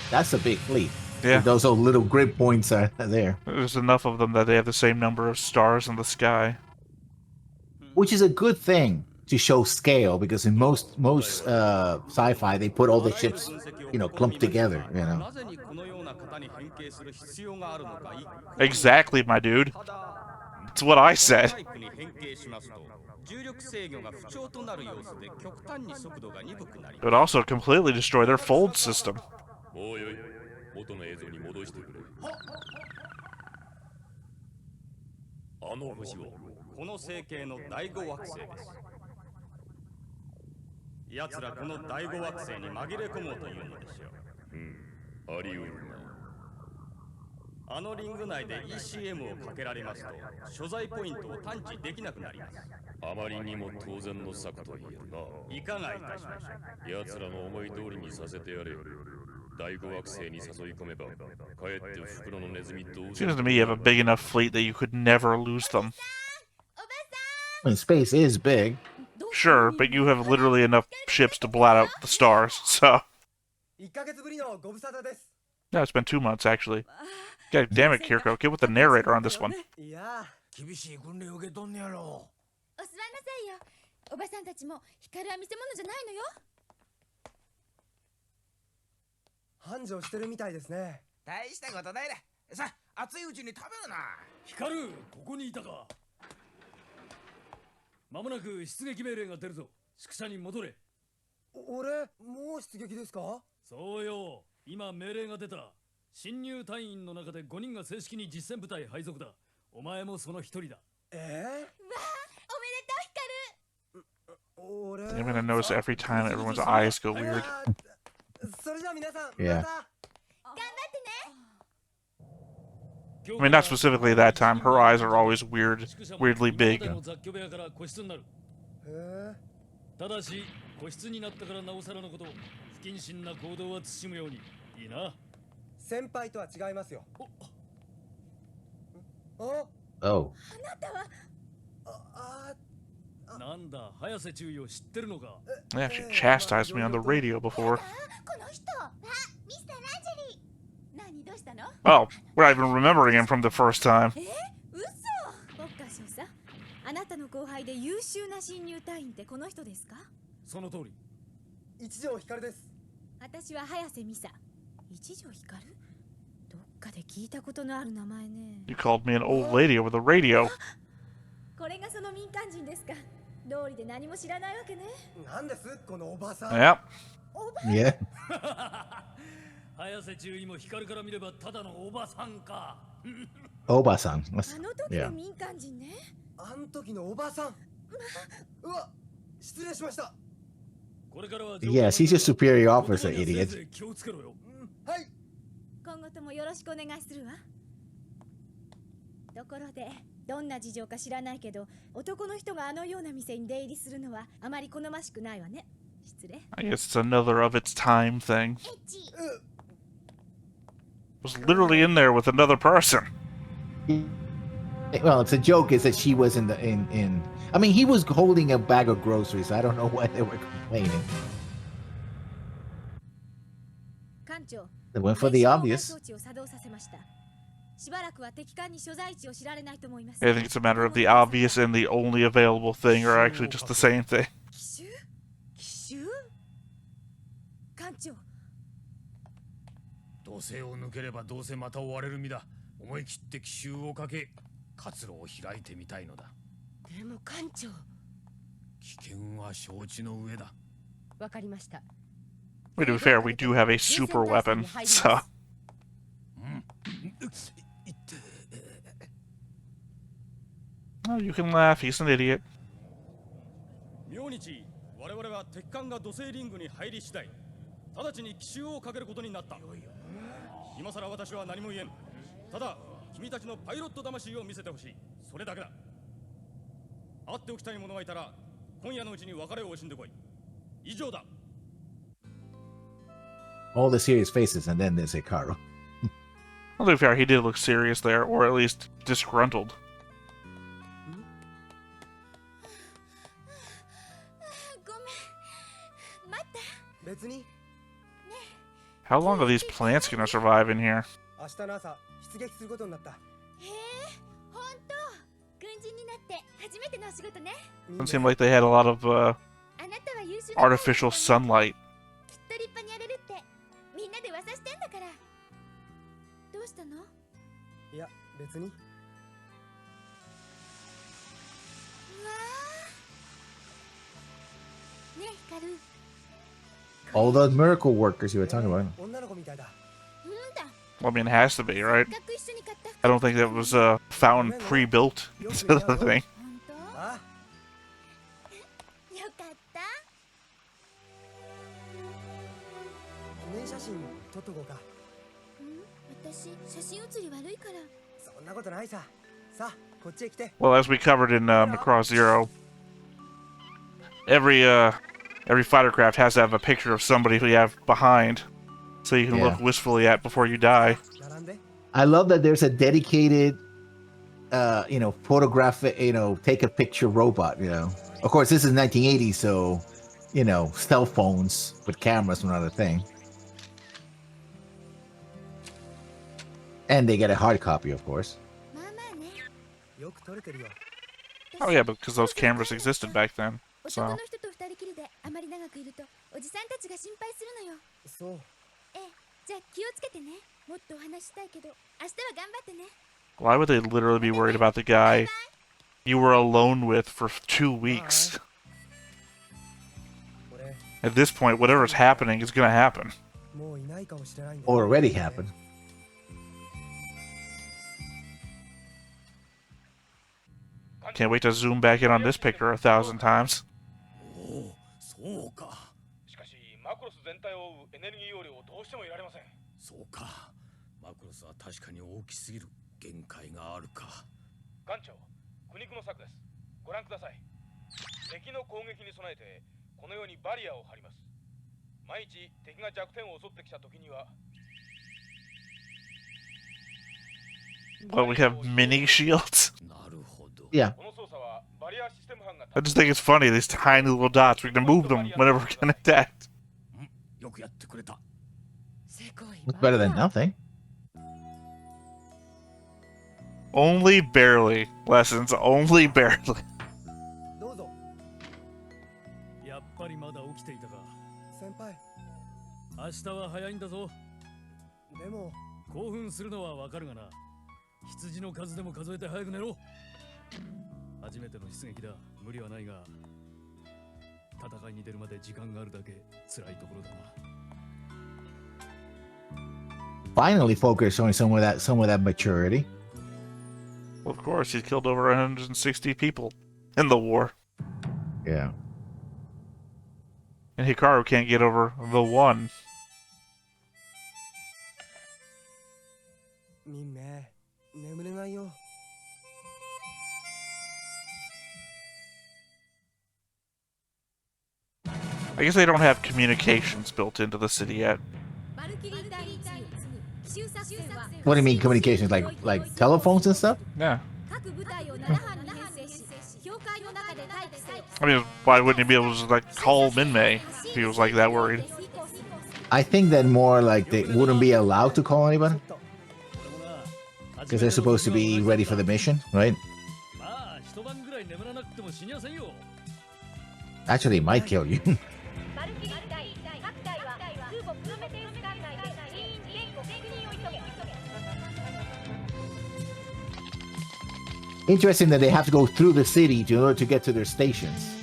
That's a big fleet. Yeah, Those old little grid points are there, there's enough of them that they have the same number of stars in the sky. which is a good thing to show scale because in most sci-fi they put all the ships, clumped together. Exactly, my dude. That's what I said. 重力制御が不調となる様子で極端に速度が鈍くなり It would also completely destroy their fold system. もうよい元の映像に戻してくれあの星はこの星系の第5惑星です奴らこの第5惑星に紛れ込もうというのでしょうあり得るなあのリング内で ECM をかけられますと所在ポイントを探知できなくなりますあまりにも当然の策と言えるないかがいたしましょう奴らの思い通りにさせてやれ第5惑星に誘い込めばかえって袋のネズミと Seems to me you have a big enough fleet that you could never lose them. I mean, space is big. Sure, but you have literally enough ships to blot out the stars, so... 1ヶ月ぶりのご無沙汰です No, it's been 2 months, actually. God damn it, Kirko. Get with the narrator on this one. いや厳しい訓練受けとんねやろお座りなさいよおばさんたちも光は見せ物じゃないのよ繁盛してるみたいですね大したことないださあ熱いうちに食べるな光るここにいたかまもなく出撃命令が出るぞ宿舎に戻れ俺もう出撃ですかそうよ今命令が出た新入隊員の中で5人が正式に実戦部隊配属だお前もその一人だおめでとう俺 I'm gonna notice every time everyone's eyes go weird. それじゃあ皆さん Yeah. また I mean, not specifically that time. Her eyes are always weirdly big. 雑居部屋から個室になるへただし個室になったからなおさらのこと不謹慎な行動は慎むようにいいな先輩とは違いますよあ Oh. なんだ早瀬注意を知ってるのか They actually chastised me on the radio before. この人ミスターランジェリー何どうしたの Oh, we're not even remembering him from the first time. 嘘おかしいさあなたの後輩で優秀な新入隊員ってこの人ですかその通り一条光です私は早瀬美沙一条光どっかで聞いたことのある名前ね You called me an old lady over the radio. これがその民間人ですか道理で何も知らないわけねなんですこのおばさん Yep. Yeah. 早瀬注意も光から見ればただのおばさんか Oba-san. あの時 Yeah. の民間人ねあん時のおばさんうわ失礼しましたこれからは Yeah, she's a superior officer, idiot. 気をつけろよはい今後ともよろしくお願いするわところでどんな事情か知らないけど男の人があのような店に出入りするのはあまり好ましくないわね失礼 I guess it's another of its time thing. エッチ Was literally in there with another person. Well, it's a joke is that she was in the in I mean, he was holding a bag of groceries. I don't know why they were complaining. 艦長 They went for the 電子妨害 obvious. 装置を作動させましたしばらくは敵艦に所在地を知られないと思います I think it's a matter of the obvious and the only available thing are actually just the same thing. 奇襲奇襲艦長土星を抜ければどうせまた追われる身だ思い切って奇襲をかけ活路を開いてみたいのだでも艦長危険は承知の上だわかりました To be fair, we do have a super weapon, so... Oh, you can laugh, he's an idiot. 明日我々は敵艦が土星リングに入り次第直ちに奇襲をかけることになった今さら私は何も言えんただ君たちのパイロット魂を見せてほしいそれだけだ会っておきたい者がいたら今夜のうちに別れを惜しんでこい以上だ All the serious faces, and then there's Hikaru. Well, to be fair, he did look serious there, or at least disgruntled. ごめん待った別に How long are these plants gonna survive in here? 明日の朝出撃することになった。へえ、ほんと。軍人になって初めてのお仕事ね。Doesn't seem like they had a lot of あなたは優秀な artificial sunlight. きっと立派にやれるってみんなで噂してんだから。どうしたの？いや、別に。うわー。ねえ、ヒカル。 All the miracle workers you were talking about. 女の子みたいだ。うんだ。 Well, I mean, it has to be, right? せっかく一緒に買った。 I don't think that was a fountain pre-built into the thing. ほんと？ああ、よかった。記念写真撮っとこうか。私、写真写り悪いから。そんなことないさ。さあ、こっちへ来て。 Well, as we covered in Macross Zero, every fighter craft has to have a picture of somebody you have behind, so you can Yeah. look wistfully at before you die. 並んで。 I love that there's a dedicated, photographic, take a picture robot. Of course, this is 1980, so, cell phones with cameras were not a thing. And they get a hard copy, of course. まあまあね。よく撮れてるよ。 Oh yeah, because those cameras existed back then. 男 So の人と二人きりであまり長くいるとおじさんたちが心配するのよ。そう。ええ、じゃあ気をつけてね。もっとお話ししたいけど、明日は頑張ってね。 why would they literally be worried about the guy you were alone with for 2 weeks? 俺、 At this point, whatever's happening is gonna happen. もういないかもしれないんだ。 Already happened. Can't wait to zoom back in on this picture 1,000 times. おお、そうか。しかしマクロス全体を追うエネルギー容量をどうしてもいられません。そうか。マクロスは確かに大きすぎる。限界があるか。艦長、苦肉の策です。ご覧ください。敵の攻撃に備えてこのようにバリアを張ります。万一敵が弱点を襲ってきた時には。 Well, we have mini shields. なるほど。 Yeah. この操作はバリアシステム班が I just think it's funny, these tiny little dots. We can move them whenever we're getting attacked. よくやってくれた。せこい It's better than nothing. Only barely. Lessons, only barely. どうぞ。やっぱりまだ起きていたか。先輩。明日は早いんだぞ。でも、興奮するのはわかるがな。羊の数でも数えて早く寝ろ。初めての出撃だ。無理はないが、戦いに出るまで時間があるだけ辛いところだな。 Finally, Focus showing some of that maturity. Well, of course, he's killed over 160 people in the war. Yeah. And Hikaru can't get over the one. みんね、眠れないよ。 I guess they don't have communications built into the city yet. バルキリー隊に次ぐ奇襲作戦は What do you mean communications? Like telephones and stuff? Yeah. 各部隊を7班に編成し、境界の中で待機せよ。 I mean, why wouldn't he be able to, like, call Minmay if he was, like, that worried? I think that more like they wouldn't be allowed to call anybody ちょっと。 because they're supposed to be ready for the mission, right? まあ一晩ぐらい眠らなくても死にやせんよ。 Actually, it might kill you. バルキリー隊、各隊は空母プロメテウス艦内で人員全国確認を急げ。 Interesting that they have to go through the city in order to get to their stations.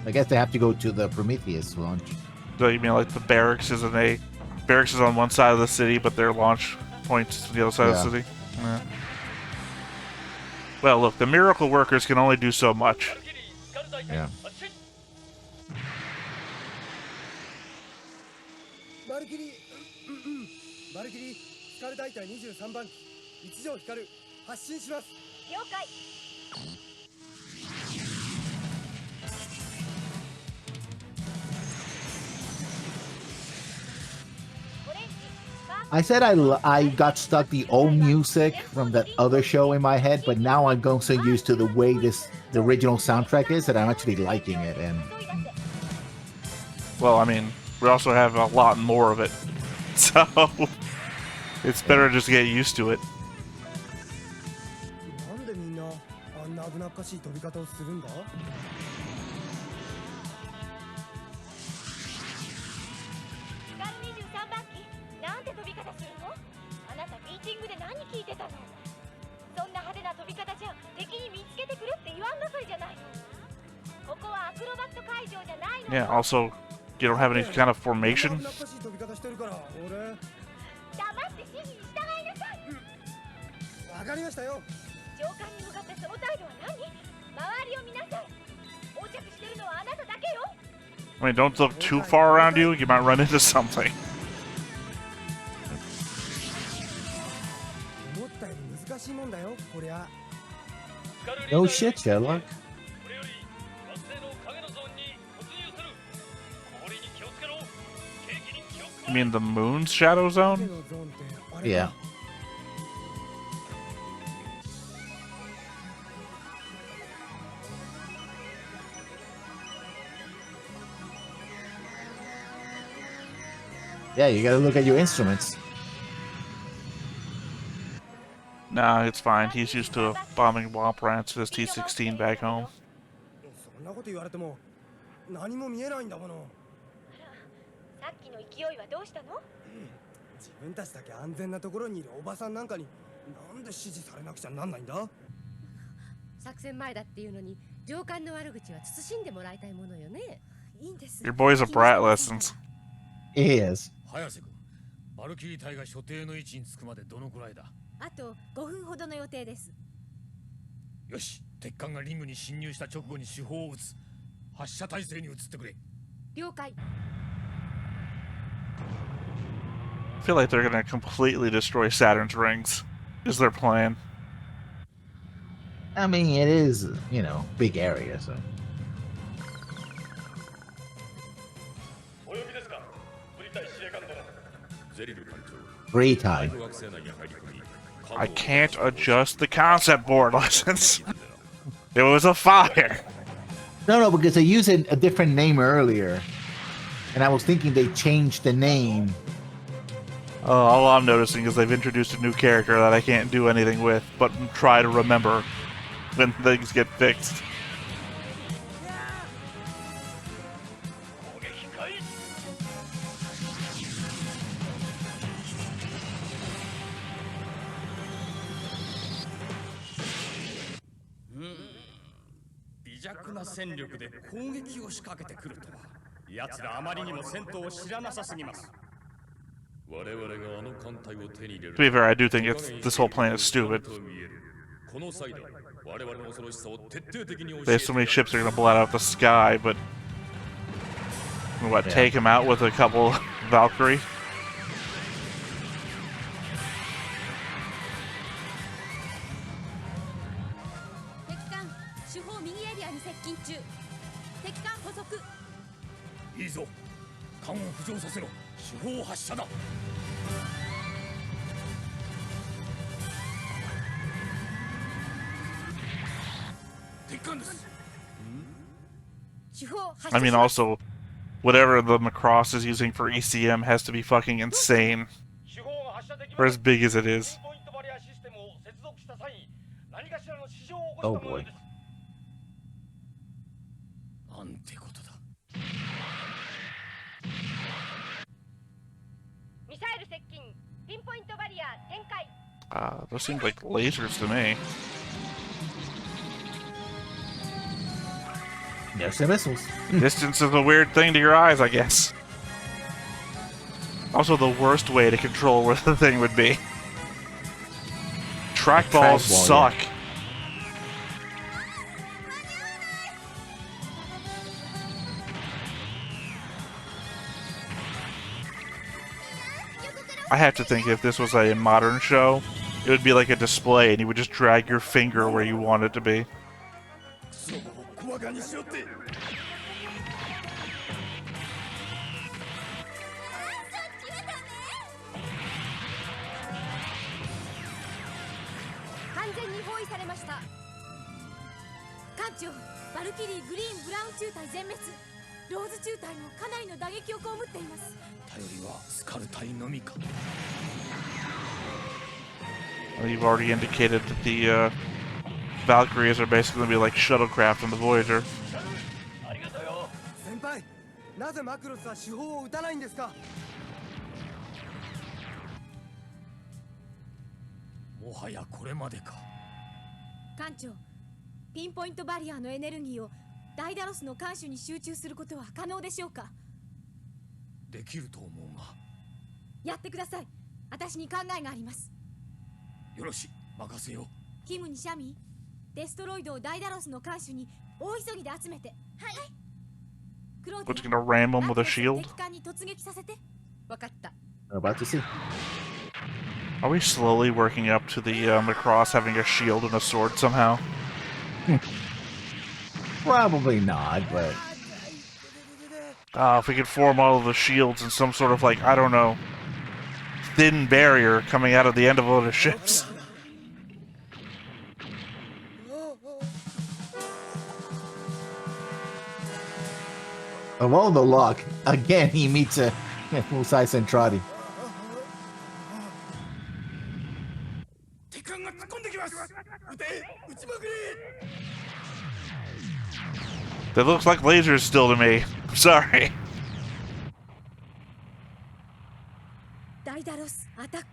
I guess they have to go to the Prometheus launch. So you mean, like, the barracks is barracks is on one side of the city, but their launch points to the other side of the city? Yeah. Well, look, the miracle workers can only do so much. Yeah. バルキリー、バルキリー、光大隊23番機、一条光、発進します。了解。 I said I got stuck the old music from that other show in my head, but now I'm going so used to the way the original soundtrack is that I'm actually liking it. And Well, I mean, we also have a lot more of it So it's better to just get used to it. なんでみんなあんな危なっかしい飛び方をするんだ？光23番機、なんて飛び方するの？あなたミーティングで何聞いてたの？そんな派手な飛び方じゃ敵に見つけてくれって言わんなさいじゃないの。ここはアクロバット会場じゃないの。 Yeah, also, you don't have any kind of 危 formation. なっかしい飛び方してるから俺。黙って指示に従いなさい。わかりましたよ。上官に向かってその態度は何？周りを見なさい。横着してるのはあなただけよ。 I mean, don't look too far around you. You might run into something. 思ったより難しいもんだよこりゃ。 No shit, Sherlock. これより惑星の影のゾーンに突入する。氷に気をつけろ。景気に気を You mean the moon's shadow 手 zone? のゾーンってあれか。 Yeah. Yeah, you gotta look at your instruments. Nah, it's fine. He's used to bombing womp rats with his T-16 back home. そんなこと言われても何も見えないんだもの。さっきの勢いはどうしたの？自分たちだけ安全なところにいるおばさんなんかになんで指示されなくちゃなんないんだ？作戦前だっていうのに上官の悪口は慎んでもらいたいものよね。いいんです。 Your boy's a brat lessons. He is. 早瀬君、バルキリー隊が所定の位置に着くまでどのくらいだ？あと5分ほどの予定です。よし、敵艦がリングに侵入した直後に手法を撃つ。発射態勢に移ってくれ。了解。 I feel like they're gonna completely destroy Saturn's rings. Is their plan? I mean, it is, big area, so. お呼びですか？ブリタイ司令官殿。ゼリル艦長。 Free time. 惑星内に入り込み。 I can't adjust the concept board lessons. It was a fire. No, because they used a different name earlier. And I was thinking they changed the name. All I'm noticing is they've introduced a new character that I can't do anything with, but try to remember when things get fixed. 攻撃開始。微弱な戦力で攻撃を仕掛けてくるとは、奴らあまりにも戦闘を知らなさすぎます。 我々があの艦隊を手に入れる。 To be fair, I do think this whole plan is stupid. この際だ、我々の恐ろしさを徹底的に教え They て have so many ships they're gonna blot out the sky, but what, Yeah. take him out with a couple Valkyrie? 敵艦主砲右エリアに接近中。敵艦捕捉。いいぞ、艦を浮上させろ。手法発射だ。敵艦です。主砲発射 I mean, します。 also, whatever the Macross is using for ECM has to be fucking insane 手法が発射でき for ま as す。 big as it ピ is. ンポイントバリアシステムを接続した際に何かしらの支障を起 Oh こした模様 boy. です。なんてことだ。ミサイル接近。ピンポイントバリア展開。 Those seem like lasers to me. There's the missiles. Distance is a weird thing to your eyes, I guess. Also, the worst way to control where the thing would be. Trackballs Trackball, suck. I have to think if this was a modern show, it would be like a display and you would just drag your finger where you want it to be. そう細かにしろって。完全に包囲されました。艦長、バルキリーグリーンブラウン中隊全滅。ローズ中隊もかなりの打撃を被っています。頼りはスカル隊のみか。 Well, you've already indicated that the Valkyries are basically going to be like shuttlecraft on the Voyager. 先輩、なぜマクロスは手法を打たないんですか？もはやこれまでか。艦長、ピンポイントバリアのエネルギーをダイダロスの艦首に集中することは可能でしょうか？できると思うが。やってください。私に考えがあります。よろしい、任せよう。キムにシャミー、デストロイドをダイダロスの艦首に大急ぎで集めて。はい。クローデ What's gonna ram them with a マクロスを shield? 敵艦に突撃させて。わかった。We're about to see. Are we slowly working up to the Macross having a shield and a sword somehow? Probably not, but If we could form all of the shields in some sort of, like, I don't know, thin barrier coming out of the end of all the ships. of all the luck, again he meets a Musai Centrati. 敵艦が突っ込んできます。撃て、撃ちまくれ。 That looks like lasers still to me. I'm sorry. ダイダロスアタック。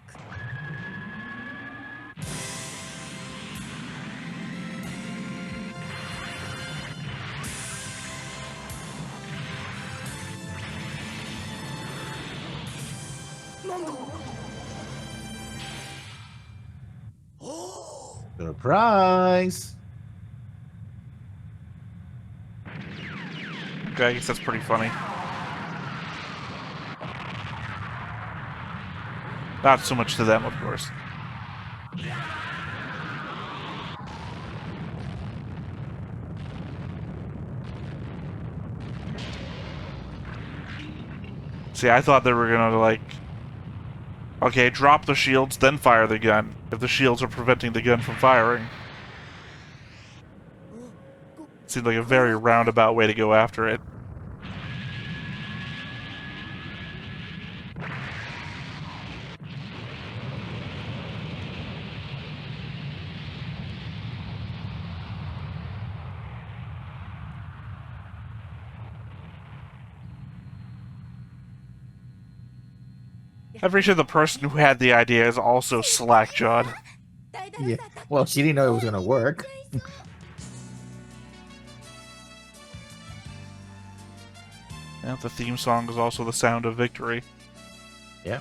Surprise! Okay, I guess that's pretty funny. Not so much to them, of course. See, I thought they were gonna, like... Okay, drop the shields, then fire the gun, if the shields are preventing the gun from firing. Seemed like a very roundabout way to go after it. I'm pretty sure the person who had the idea is also slack-jawed. Yeah. Well, she didn't know it was gonna work. Yeah, the theme song is also the sound of victory. Yeah.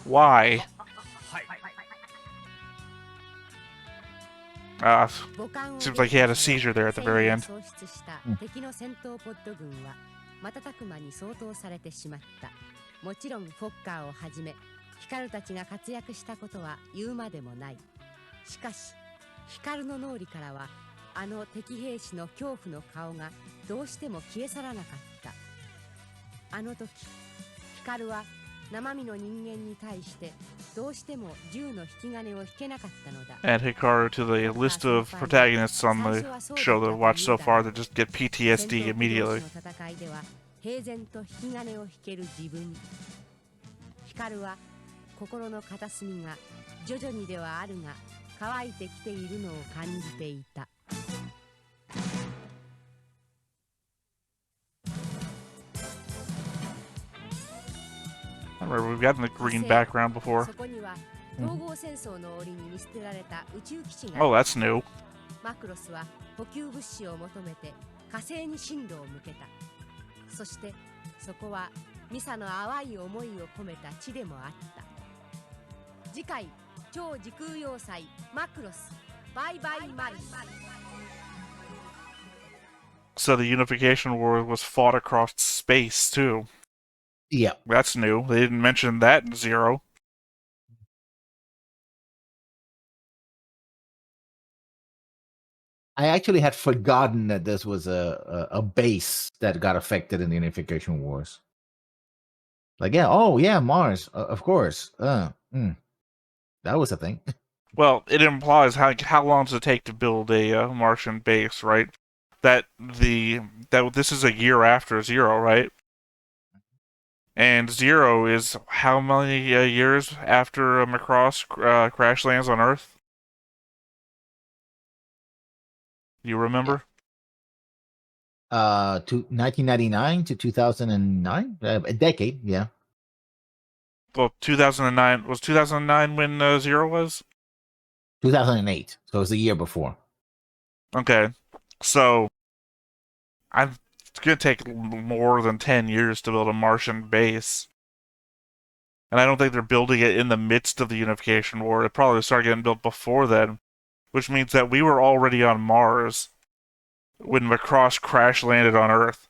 Why? Seems like he had a seizure there at the very end. 敵の戦闘ポッド軍は瞬く間に掃討されてしまった。もちろんフォッカーをはじめヒカルたちが活躍したことは言うまでもない。しかしヒカルの脳裏からはあの敵兵士の恐怖の顔がどうしても消え去らなかった。あの時ヒカルは生身の人間に対してどうしても銃の引き金を引けなかったのだ。 Add Hikaru to the list of protagonists on the show that I've watched so far that just get PTSD immediately. 戦いでは平然と引き金を引ける自分。ヒカルは心の片隅が徐々にではあるが乾いてきているのを感じていた。I remember we've gotten the green background before. そこには統合戦争の折に見捨てられた宇宙基地が。 Oh, that's new. マクロスは補給物資を求めて火星に進路を向けた。そしてそこはミサの淡い思いを込めた地でもあった。次回超時空要塞マクロスバイバイマリス。 So the Unification War was fought across space, too. Yeah. That's new. They didn't mention that in Zero. I actually had forgotten that this was a base that got affected in the Unification Wars. Like, yeah, oh yeah, Mars, of course. That was a thing. Well, it implies how long does it take to build a Martian base, right? That this is a year after Zero, right? And Zero is how many years after Macross crash lands on Earth? You remember? To 1999 to 2009, a decade. Yeah, Well, 2009 was 2009 when Zero was. 2008. So it was the year before. Okay, so it's gonna take more than 10 years to build a Martian base, and I don't think they're building it in the midst of the Unification War. It probably started getting built before then, which means that we were already on Mars when Macross crash landed on Earth,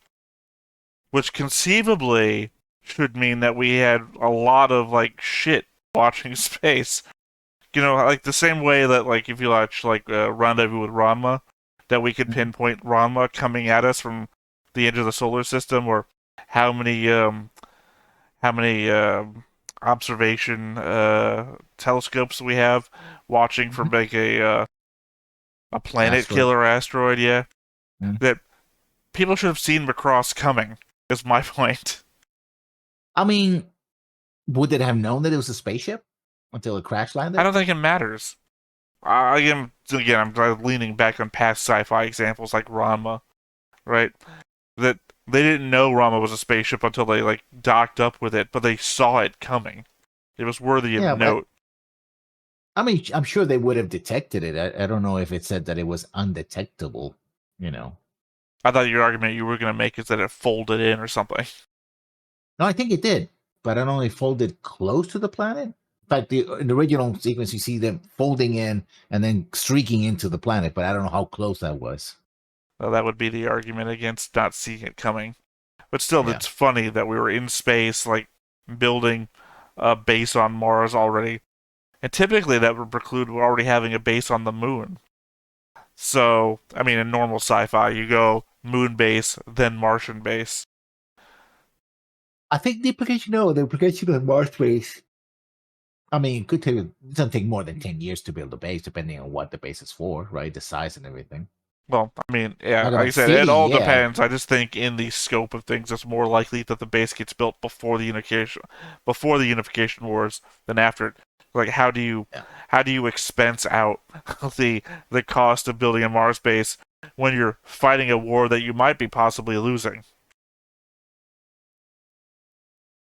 which conceivably should mean that we had a lot of like shit watching space. You know, like the same way that like if you watch like Rendezvous with Ranma, that we could pinpoint Ranma coming at us from the edge of the solar system, or how many observation telescopes we have watching for like a planet Asteroid. killer asteroid. Yeah, Mhm. that people should have seen Macross coming. Is my point. I mean, would they have known that it was a spaceship until it crash landed? I don't think it matters. I'm leaning back on past sci-fi examples like Ranma, right? That they didn't know Ranma was a spaceship until they like docked up with it, but they saw it coming. It was worthy of Yeah, but note. I mean, I'm sure they would have detected it. I don't know if it said that it was undetectable. You know, I thought your argument you were going to make is that it folded in or something. no, I think it did, but I don't know if it folded close to the planet. In fact, in the original sequence, you see them folding in and then streaking into the planet, but I don't know how close that was. Well, that would be the argument against not seeing it coming. But still, Yeah. it's funny that we were in space, like building a base on Mars already. And typically that would preclude already having a base on the moon. So, I mean, in normal sci-fi, you go moon base, then Martian base. I think the implication of Mars base. I mean, it doesn't take more than 10 years to build a base, depending on what the base is for, right? The size and everything. Well, I mean, yeah, Talk like I about said, city, it all yeah. depends. I just think in the scope of things, it's more likely that the base gets built before the unification wars than after it. Like, Yeah. how do you expense out the cost of building a Mars base when you're fighting a war that you might be possibly losing?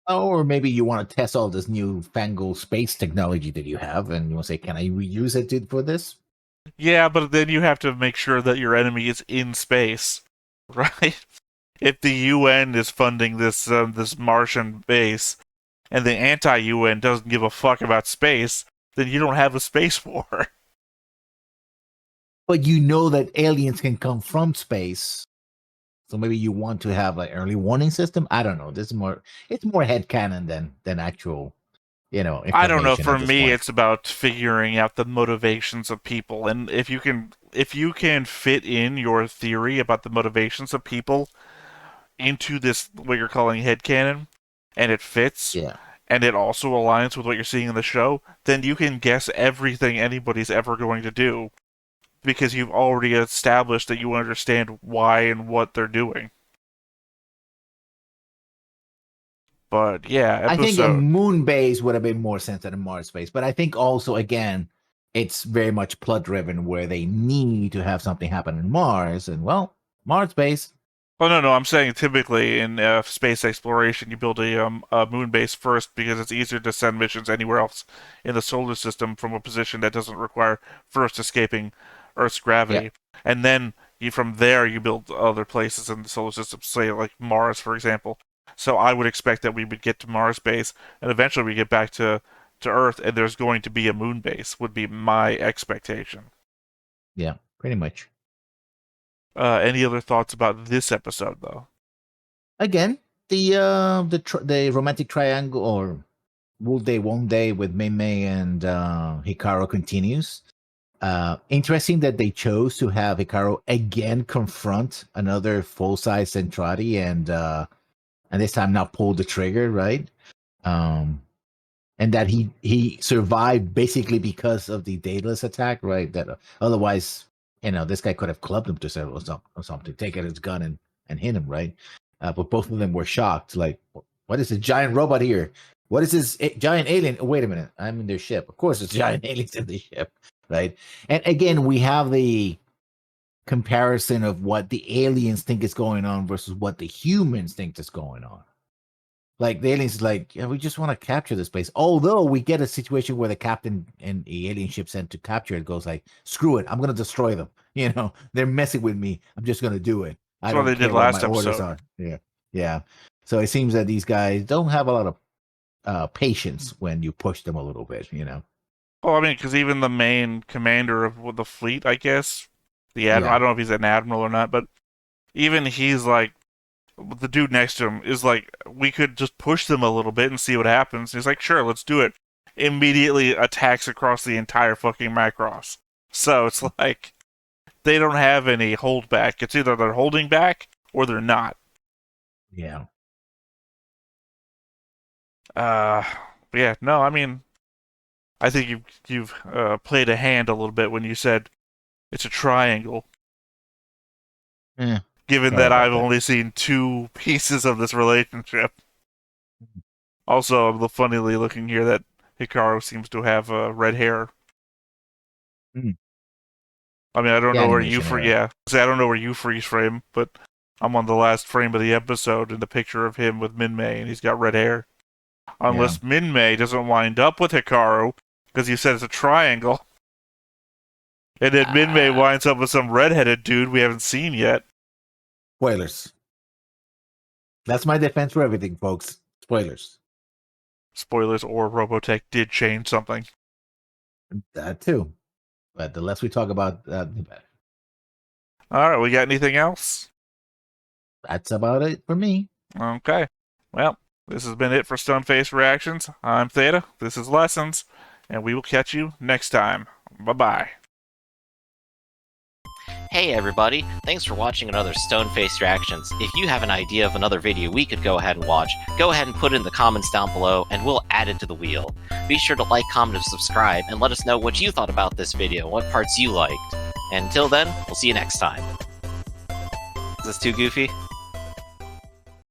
Or maybe you want to test all this new fangled space technology that you have, and you want to say, can I reuse it for this? Yeah, but then you have to make sure that your enemy is in space, right? If the UN is funding this Martian base, and the anti-UN doesn't give a fuck about space, then you don't have a space war. But you know that aliens can come from space. So maybe you want to have an early warning system. I don't know. It's more headcanon than actual, I don't know. information For at this me, point. it's about figuring out the motivations of people, and if you can fit in your theory about the motivations of people into this what you're calling headcanon, and it fits, Yeah. and it also aligns with what you're seeing in the show, then you can guess everything anybody's ever going to do because you've already established that you understand why and what they're doing. But yeah, I think a episode. moon base would have been more sense than a Mars base. But I think also, again, it's very much plot driven where they need to have something happen in Mars. And well, Mars base. Oh no, I'm saying typically in space exploration, you build a moon base first because it's easier to send missions anywhere else in the solar system from a position that doesn't require first escaping Earth's Yeah. gravity, and then from there you build other places in the solar system, say like Mars, for example. So I would expect that we would get to Mars base, and eventually we get back to Earth, and there's going to be a moon base. Would be my expectation. Yeah, pretty much. Any other thoughts about this episode, though? Again, the romantic triangle or will day won't day with Mei and Hikaru continues. Interesting that they chose to have Hikaru again confront another full size Centrati and this time not pull the trigger, right? And that he survived basically because of the Daedalus attack, right? That otherwise, this guy could have clubbed him to or something, take out his gun and hit him, right? But both of them were shocked, like, What is a giant robot here? What is this giant alien? Wait a minute. I'm in their ship. Of course, it's giant aliens in the ship, right? And again, we have the comparison of what the aliens think is going on versus what the humans think is going on. Like the aliens is like, yeah, we just want to capture this place. Although we get a situation where the captain and the alien ship sent to capture it goes like, screw it, I'm gonna destroy them. You know, they're messing with me. I'm just gonna do it. I That's what don't they care did what last my orders episode. are. Yeah, yeah. So it seems that these guys don't have a lot of patience when you push them a little bit. You know. Well, I mean, because even the main commander of the fleet, I guess, the admiral. Yeah. I don't know if he's an admiral or not, but even he's like, the dude next to him is like, we could just push them a little bit and see what happens. And he's like, sure, let's do it. Immediately attacks across the entire fucking Macross. So it's like, they don't have any holdback. It's either they're holding back or they're not. Yeah. Yeah, no, I mean, I think you've played a hand a little bit when you said it's a triangle. Yeah. Given Sorry that about I've that. only seen 2 pieces of this relationship. Also, funnily looking here that Hikaru seems to have red hair. Mm. I mean, I don't The know where you animation era. I don't know where you freeze frame, but I'm on the last frame of the episode in the picture of him with Minmay, and he's got red hair. Unless Minmay doesn't wind up with Hikaru, because you said it's a triangle. And then Minmay winds up with some redheaded dude we haven't seen yet. Spoilers. That's my defense for everything, folks. Spoilers. Spoilers, or Robotech did change something. That too. But the less we talk about that, the better. Alright, we got anything else? That's about it for me. Okay. Well, this has been it for Stoneface Reactions. I'm Theta, this is Lessons, and we will catch you next time. Bye-bye. Hey everybody, thanks for watching another Stoneface Reactions. If you have an idea of another video we could go ahead and watch, go ahead and put it in the comments down below and we'll add it to the wheel. Be sure to like, comment, and subscribe, and let us know what you thought about this video and what parts you liked. And until then, we'll see you next time. Is this too goofy?